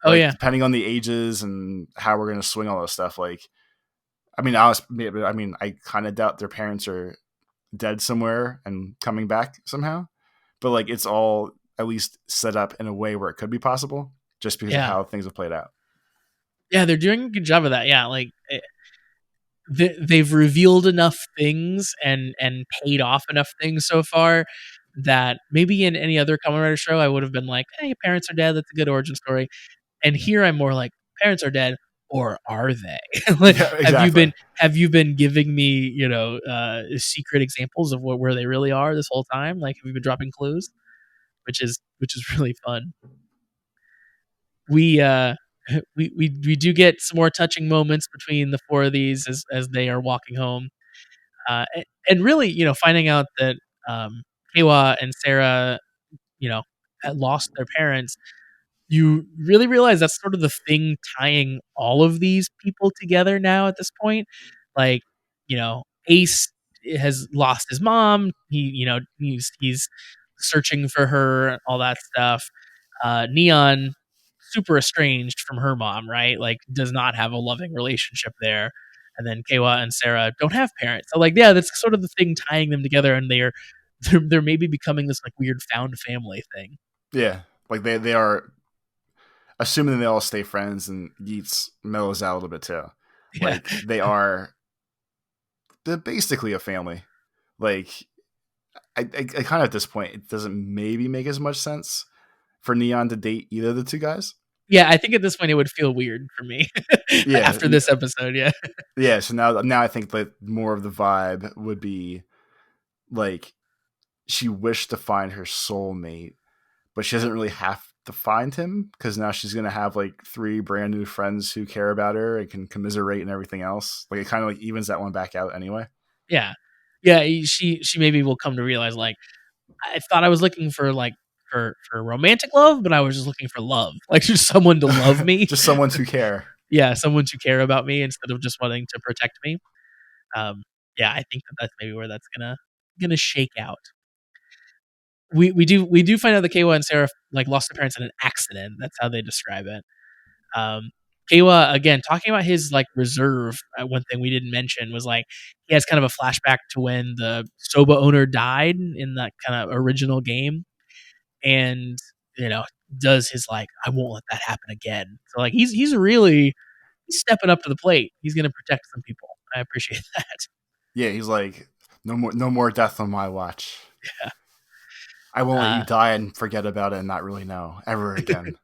Oh Like, yeah. depending on the ages and how we're going to swing all this stuff. Like, I kind of doubt their parents are dead somewhere and coming back somehow. But, like, it's all at least set up in a way where it could be possible just because of Yeah. how things have played out. Yeah, they're doing a good job of that. Yeah, like they've revealed enough things and paid off enough things so far that maybe in any other Kamen Rider show I would have been like, "Hey, parents are dead. That's a good origin story." And here I'm more like, "Parents are dead, or are they?" Like, Yeah, exactly. have you been giving me secret examples of where they really are this whole time? Like, have you been dropping clues? Which is really fun. We we do get some more touching moments between the four of these as they are walking home, and really, finding out that Keiwa and Sarah, had lost their parents. You really realize that's sort of the thing tying all of these people together now at this point. Like, Ace has lost his mom. He's searching for her, all that stuff. Neon, super estranged from her mom, right? Like, does not have a loving relationship there. And then Keiwa and Sarah don't have parents. So, like, yeah, that's sort of the thing tying them together, and they're maybe becoming this like weird found family thing. Yeah. Like, they are, assuming they all stay friends and Yeats mellows out a little bit too. Yeah, Like, they're basically a family. Like, I kind of at this point, it doesn't maybe make as much sense for Neon to date either of the two guys. yeah. I think at this point it would feel weird for me Yeah, after this episode. Yeah, yeah. So now I think that more of the vibe would be like she wished to find her soulmate, but she doesn't really have to find him because now she's gonna have like 3 brand new friends who care about her and can commiserate and everything else. Like it kind of like evens that one back out anyway. yeah, yeah. She maybe will come to realize, like, I thought I was looking for like for romantic love, but I was just looking for love, like just someone to love me. Just someone to care. Yeah, someone to care about me instead of just wanting to protect me. Um, yeah, I think that's maybe where that's gonna shake out. We do find out that Keiwa and Sarah like lost their parents in an accident. That's how they describe it. Um, Keiwa, again, talking about his like reserve. One thing we didn't mention was like he has kind of a flashback to when the soba owner died in that kind of original game, and you know does his like I won't let that happen again. So like he's stepping up to the plate. He's gonna protect some people. I appreciate that. Yeah, he's like, no more death on my watch. I won't let you Uh, die and forget about it and not really know ever again.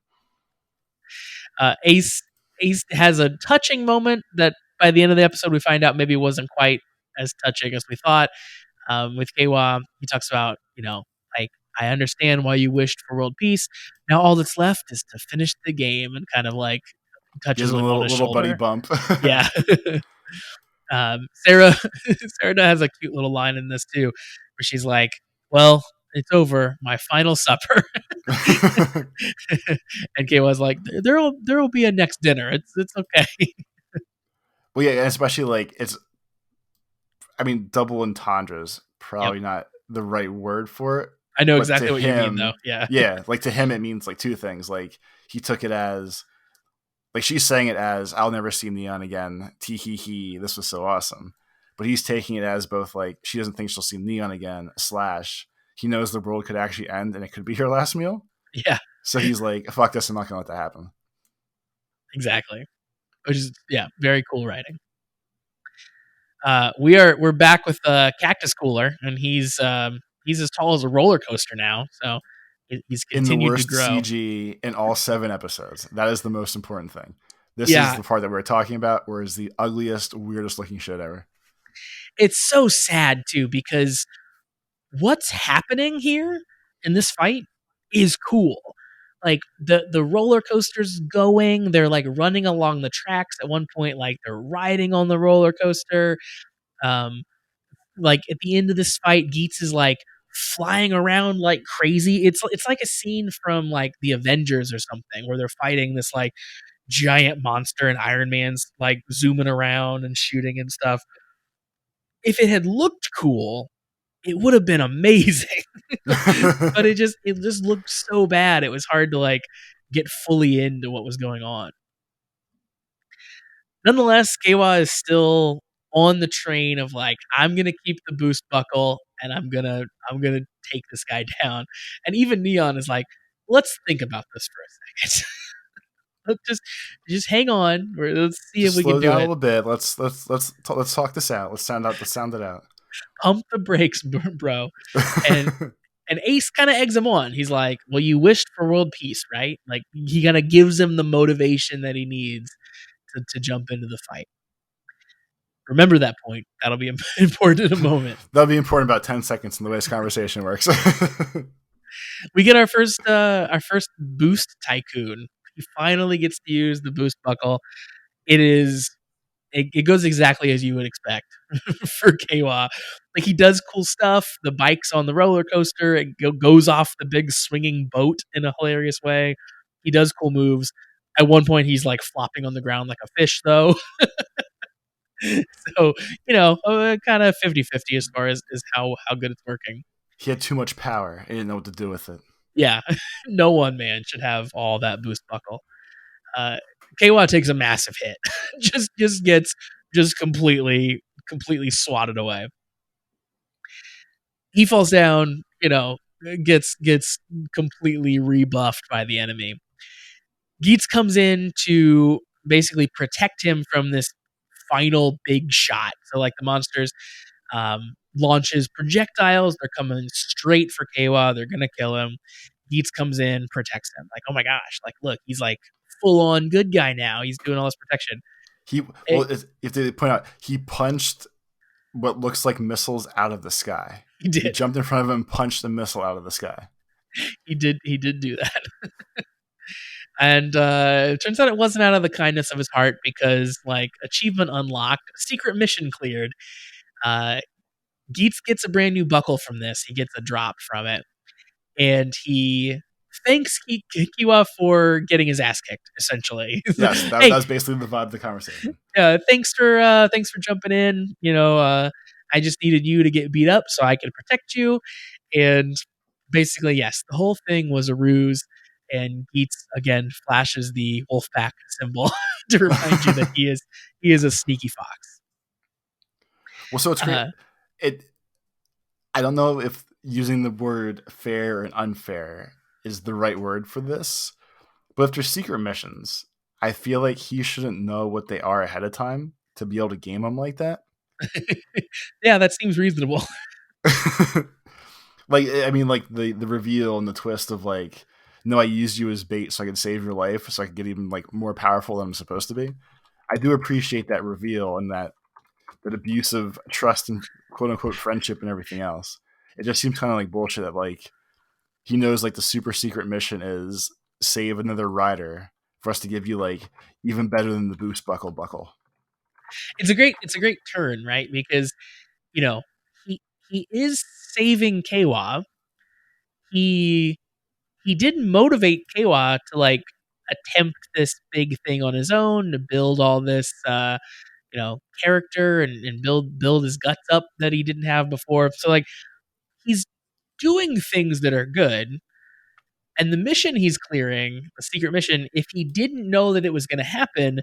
Ace has a touching moment that by the end of the episode we find out maybe wasn't quite as touching as we thought. With Keiwa, he talks about, like, I understand why you wished for world peace. Now all that's left is to finish the game, and kind of like touches Gives him a him on his little buddy shoulder. bump. Yeah. Sarah Sarah has a cute little line in this too, where she's like, "Well, it's over, my final supper." And Keiwa's like, "There'll be a next dinner. It's okay." Well, yeah, and especially like double entendres Yep. probably not the right word for it. I know But to exactly what you mean, though. him, Yeah. yeah, like to him, it means like 2 things. Like he took it as, like she's saying it as, I'll never see Neon again. Tee hee hee. This was so awesome. But he's taking it as both like she doesn't think she'll see Neon again. / he knows the world could actually end and it could be her last meal. Yeah. So he's like, fuck this, I'm not gonna let that happen. Exactly. Which is, yeah, very cool writing. We're back with Cactus Cooler, and he's as tall as a roller coaster now. So he's In the continued to worst grow. CG in all 7 episodes. That is the most important thing. This is Yeah, the part that we're talking about, where is the ugliest, weirdest looking shit ever. it's so sad too because what's happening here in this fight is cool. Like the roller coaster's going, they're like running along the tracks at one point, like they're riding on the roller coaster. Um, like at the end of this fight, Geats is like flying around like crazy. It's like a scene from like the Avengers or something where they're fighting this like giant monster and Iron Man's like zooming around and shooting and stuff. If it had looked cool, it would have been amazing. But it just looked so bad. It was hard to like get fully into what was going on. Nonetheless, Kawa is still on the train of like, I'm gonna keep the boost buckle and I'm gonna take this guy down. And even Neon is like, let's think about this for a second. Let's just hang on. Let's see if Just we can slow do down a it. little bit. Let's talk this out. Let's sound it out. Pump the brakes, bro. And and Ace kind of eggs him on. He's like, "Well, you wished for world peace, right?" Like he kind of gives him the motivation that he needs to jump into the fight. Remember that point. That'll be important in a moment. That'll be important about 10 seconds in the way this conversation works. We get our first boost tycoon. He finally gets to use the boost buckle. It goes exactly as you would expect for Kawa. Like he does cool stuff. The bike's on the roller coaster. It goes off the big swinging boat in a hilarious way. He does cool moves. At one point, he's like flopping on the ground like a fish, though. So, kind of 50-50 as far as how good it's working. He had too much power. He didn't know what to do with it. Yeah, no one man should have all that boost buckle. Kawa takes a massive hit. just gets just completely swatted away. He falls down, gets completely rebuffed by the enemy. Geats comes in to basically protect him from this final big shot. So like the monsters launches projectiles, they're coming straight for Kawa, they're gonna kill him. Geats comes in, protects him. Like, oh my gosh, like look, he's like full on good guy now. He's doing all this protection. If they point out, he punched what looks like missiles out of the sky. He did. He jumped in front of him and punched the missile out of the sky. He did do that. And it turns out it wasn't out of the kindness of his heart because, like, achievement unlocked, secret mission cleared. Geats gets a brand new buckle from this. He gets a drop from it. And he thanks Kikiwa for getting his ass kicked, essentially. Yes, that was basically the vibe of the conversation. Thanks for jumping in. I just needed you to get beat up so I could protect you. And basically, yes, the whole thing was a ruse. And Geats again flashes the Wolfpack symbol to remind you that he is a sneaky fox. Well, so it's great. I don't know if using the word fair and unfair is the right word for this, but if there's secret missions, I feel like he shouldn't know what they are ahead of time to be able to game them like that. Yeah, that seems reasonable. Like, I mean, like the reveal and the twist of like, no, I used you as bait so I could save your life, so I could get even like more powerful than I'm supposed to be. I do appreciate that reveal and that abuse of trust and quote unquote friendship and everything else. It just seems kind of like bullshit that like he knows like the super secret mission is save another rider for us to give you like even better than the boost buckle. It's a great turn, right? Because he is saving Kawa. He didn't motivate Kawa to like attempt this big thing on his own to build all this character and build his guts up that he didn't have before. So like he's doing things that are good. And the mission he's clearing, the secret mission, if he didn't know that it was going to happen,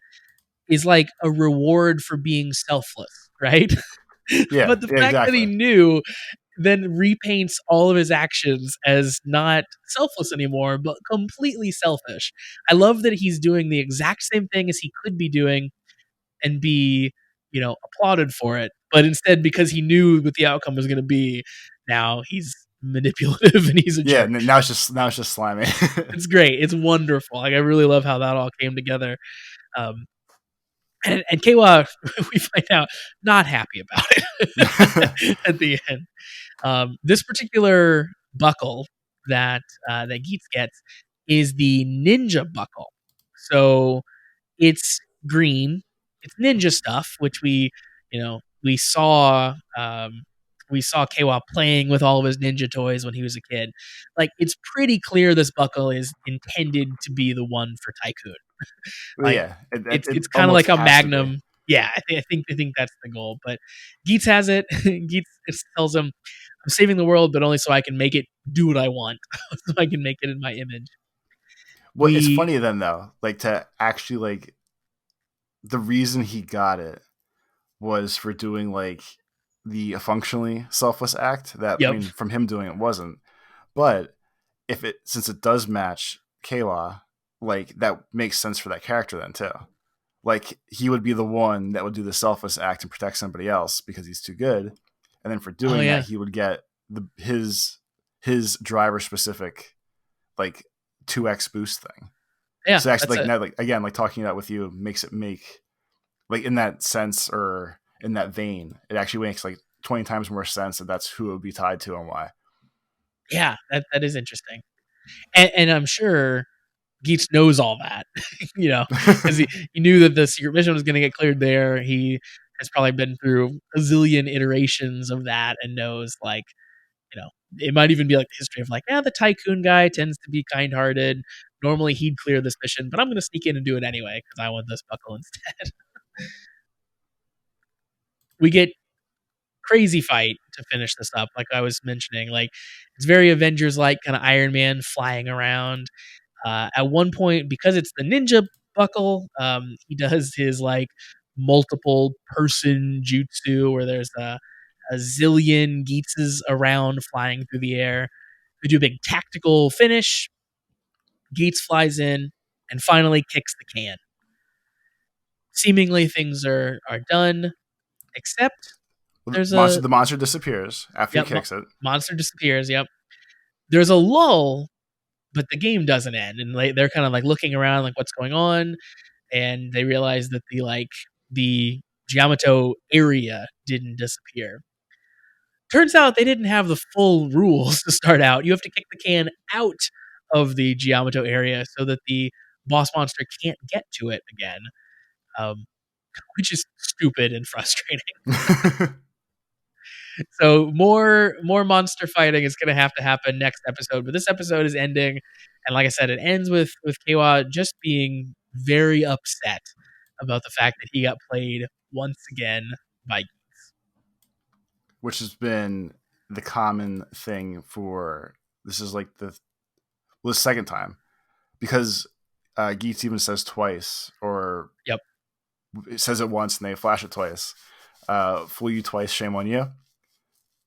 is like a reward for being selfless, right? Yeah, but the fact that he knew then repaints all of his actions as not selfless anymore, but completely selfish. I love that he's doing the exact same thing as he could be doing and be applauded for it. But instead, because he knew what the outcome was going to be, now he's manipulative and he's a Yeah, jerk. now it's just slimy. It's great. It's wonderful. Like I really love how that all came together. Um, and Kayla, we find out not happy about it at the end. This particular buckle that Geats gets is the ninja buckle. So it's green. It's ninja stuff, which we saw Kawa playing with all of his ninja toys when he was a kid. Like it's pretty clear this buckle is intended to be the one for Tycoon. Well, Like yeah, it it's kind of almost like a has to be. magnum. Yeah, I think that's the goal. But Geets has it. Geets tells him, "I'm saving the world, but only so I can make it do what I want, so I can make it in my image." Well, it's We funny then though, like to actually like the reason he got it was for doing like the functionally selfless act that I Yep. mean from him doing it wasn't. But if it since it does match Kayla, like that makes sense for that character then too. Like he would be the one that would do the selfless act and protect somebody else because he's too good. And then for Oh doing yeah. that he would get his driver specific like 2x boost thing. Yeah. So actually That's like it. now like again like talking about with you makes it make like in that sense or in that vein, it actually makes like 20 times more sense that that's who it would be tied to and why. Yeah. That is interesting. And I'm sure Geets knows all that, because he knew that the secret mission was going to get cleared there. He has probably been through a zillion iterations of that and knows, like, it might even be like the history of like, yeah, the tycoon guy tends to be kind hearted. Normally he'd clear this mission, but I'm going to sneak in and do it anyway because I want this buckle instead. We get crazy fight to finish this up, like I was mentioning. Like, it's very Avengers like, kind of Iron Man flying around. At one point, because it's the ninja buckle, he does his like multiple person jutsu where there's a zillion Geetses around flying through the air. We do a big tactical finish. Geets flies in and finally kicks the can. Seemingly things are done, except Well, there's a the monster disappears after he yep, kicks it. monster disappears. Yep, there's a lull, but the game doesn't end, and they're kind of like looking around, like what's going on, and they realize that the Giamato area didn't disappear. Turns out they didn't have the full rules to start out. You have to kick the can out of the Giamato area so that the boss monster can't get to it again, um, which is stupid and frustrating. So more monster fighting is going to happen next episode. But this episode is ending, and like I said, it ends with Keiwa just being very upset about the fact that he got played once again by. Which has been the common thing for this is like the second time because Geets even says twice or Yep. it says it once and they flash it twice. Fool you twice, shame on you.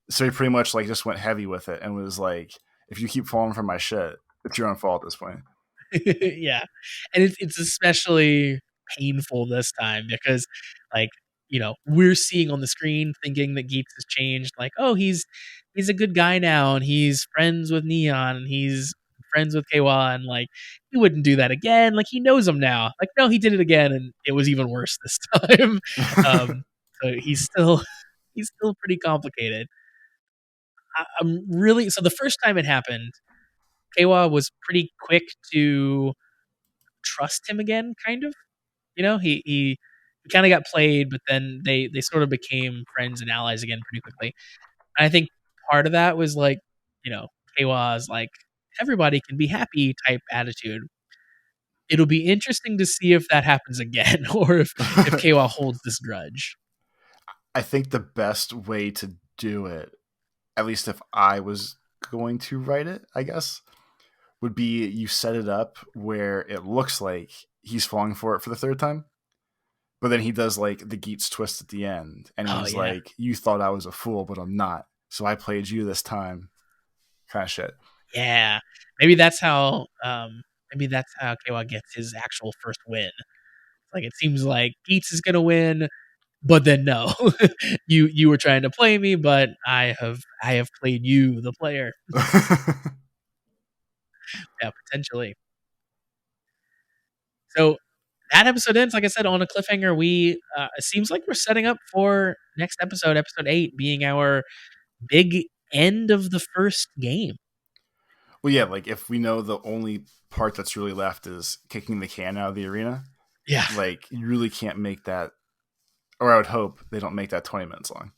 So he pretty much like just went heavy with it and was like, if you keep falling for my shit, it's your own fault at this point. Yeah, and it's especially painful this time because, like, we're seeing on the screen thinking that Geeks has changed. Like, oh, he's a good guy now, and he's friends with Neon, and he's friends with Keiwa, and like he wouldn't do that again. Like he knows him now. Like, no, he did it again, and it was even worse this time. So he's still pretty complicated. I'm really so the first time it happened, Keiwa was pretty quick to trust him again, kind of. He kind of got played, but then they sort of became friends and allies again pretty quickly. And I think part of that was like, Keiwa's like everybody can be happy type attitude. It'll be interesting to see if that happens again, or if Keiwa holds this grudge. I think the best way to do it, at least if I was going to write it, I guess, would be you set it up where it looks like he's falling for it for the third time. But then he does like the Geets twist at the end. And Oh he's yeah, like, you thought I was a fool, but I'm not. So I played you this time. Kind of shit. yeah. Maybe that's how. Maybe that's how Keiwa gets his actual first win. Like it seems like Geets is gonna win. but then no, you were trying to play me, but I have played you, the player. Yeah, potentially. So that episode ends, like I said, on a cliffhanger. We it seems like we're setting up for next episode, episode 8, being our big end of the first game. Well, yeah, like if we know the only part that's really left is kicking the can out of the arena, Yeah, like you really can't make that, or I would hope they don't make that 20 minutes long.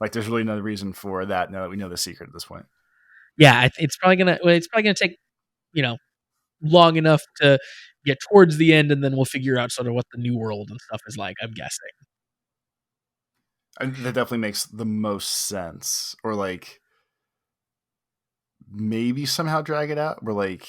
Like there's really no reason for that now that we know the secret at this point. yeah. It's probably gonna take long enough to get towards the end, and then we'll figure out sort of what the new world and stuff is like. I'm guessing. And that definitely makes the most sense. Or like maybe somehow drag it out where like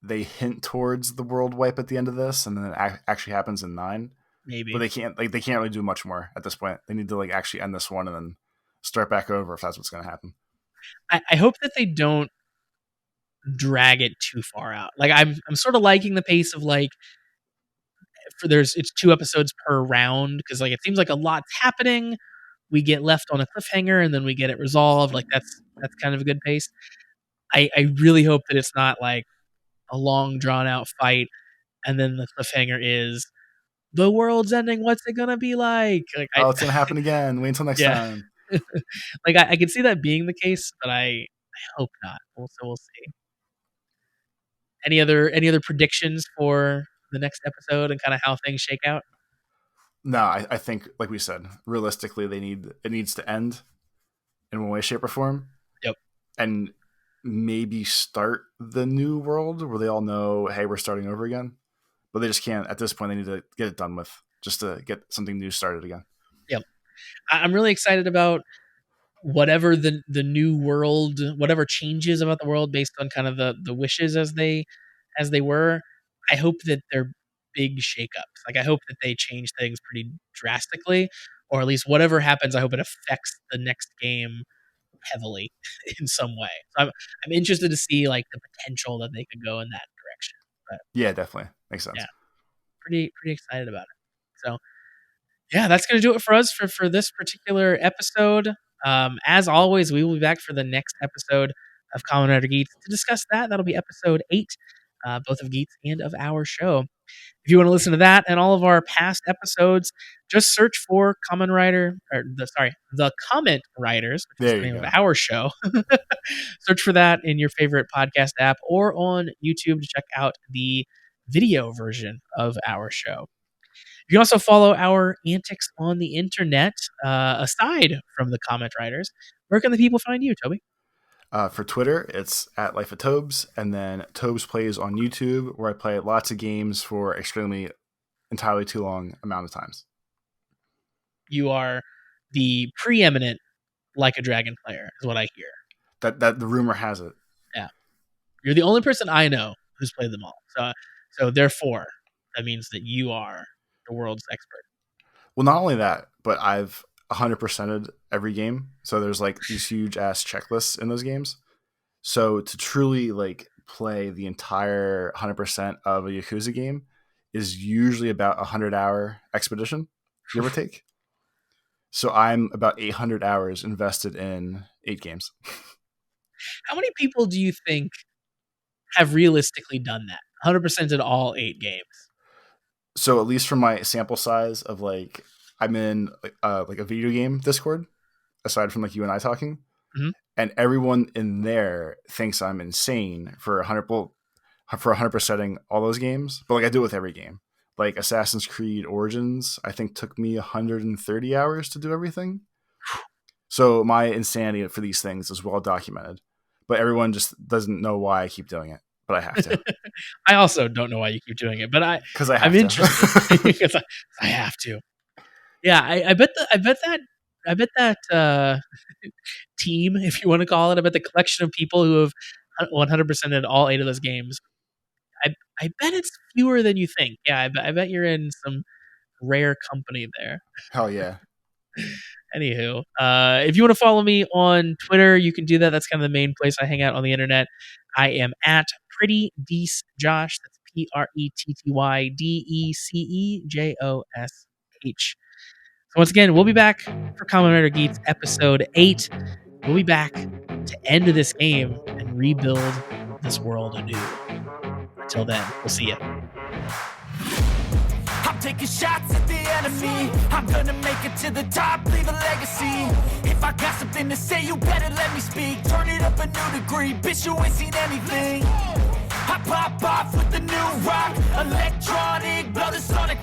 they hint towards the world wipe at the end of this, and then it actually happens in 9. Maybe. But they can't really do much more at this point. They need to like actually end this one and then start back over if that's what's going to happen. I hope that they don't drag it too far out. Like I'm sort of liking the pace of like it's 2 episodes per round because like it seems like a lot's happening. We get left on a cliffhanger and then we get it resolved. Like that's kind of a good pace. I really hope that it's not like a long drawn out fight and then the cliffhanger is the world's ending. What's it gonna be like? Like Oh, it's going to happen again. Wait until next yeah, time. like I can see that being the case, but I hope not. We'll see. Any other predictions for the next episode and kind of how things shake out? No, I think, like we said, realistically, it needs to end in one way, shape, or form. Yep. And maybe start the new world where they all know, hey, we're starting over again. But they just can't. At this point, they need to get it done with just to get something new started again. Yep. I'm really excited about whatever the new world, whatever changes about the world based on kind of the wishes as they were. I hope that they're big shakeups. Like I hope that they change things pretty drastically, or at least whatever happens. I hope it affects the next game heavily in some way. So I'm interested to see like the potential that they could go in that direction. But Yeah, definitely makes sense. yeah, pretty excited about it. So yeah, that's going to do it for us for this particular episode. As always, we will be back for the next episode of Kamen Rider Geats to discuss that. That'll be episode 8, both of Geats and of our show. If you want to listen to that and all of our past episodes, just search for the Comment Writers, which is There the you name go. of our show. Search for that in your favorite podcast app or on YouTube to check out the video version of our show. You can also follow our antics on the internet, aside from the Comment Writers. Where can the people find you, Toby? For Twitter, it's at Life of Tobes, and then Tobes Plays on YouTube, where I play lots of games for entirely too long amount of times. You are the preeminent Like a Dragon player, is what I hear. That the rumor has it. Yeah, you're the only person I know who's played them all. So therefore, that means that you are the world's expert. Well, not only that, but I've 100%ed every game. So there's like these huge ass checklists in those games. So to truly like play the entire 100% of a Yakuza game is usually about 100-hour expedition, give or take. So I'm about 800 hours invested in 8 games. How many people do you think have realistically done that? 100% in all 8 games. So at least from my sample size of like, I'm in like a video game Discord, aside from like you and I talking, Mhm. and everyone in there thinks I'm insane for 100%ing all those games. But like I do it with every game. Like Assassin's Creed Origins, I think took me 130 hours to do everything. So my insanity for these things is well documented, but everyone just doesn't know why I keep doing it. But I have to. I also don't know why you keep doing it, but Because I have I'm to. interested because I have to. Yeah, I bet that team, if you want to call it, I bet the collection of people who have 100% in all 8 of those games. I bet it's fewer than you think. Yeah, I bet you're in some rare company there. Hell yeah. Anywho, if you want to follow me on Twitter, you can do that. That's kind of the main place I hang out on the internet. I am at Pretty Deece Josh. That's PrettyDecejosh. So once again, we'll be back for Kamen Rider Geats episode 8. We'll be back to end this game and rebuild this world anew. Until then, we'll see you. I'm taking shots at the enemy. I'm gonna make it to the top, leave a legacy. If I got something to say, you better let me speak. Turn it up a new degree, bitch, you ain't seen anything. I pop off with the new rock, electronic, blow the sonic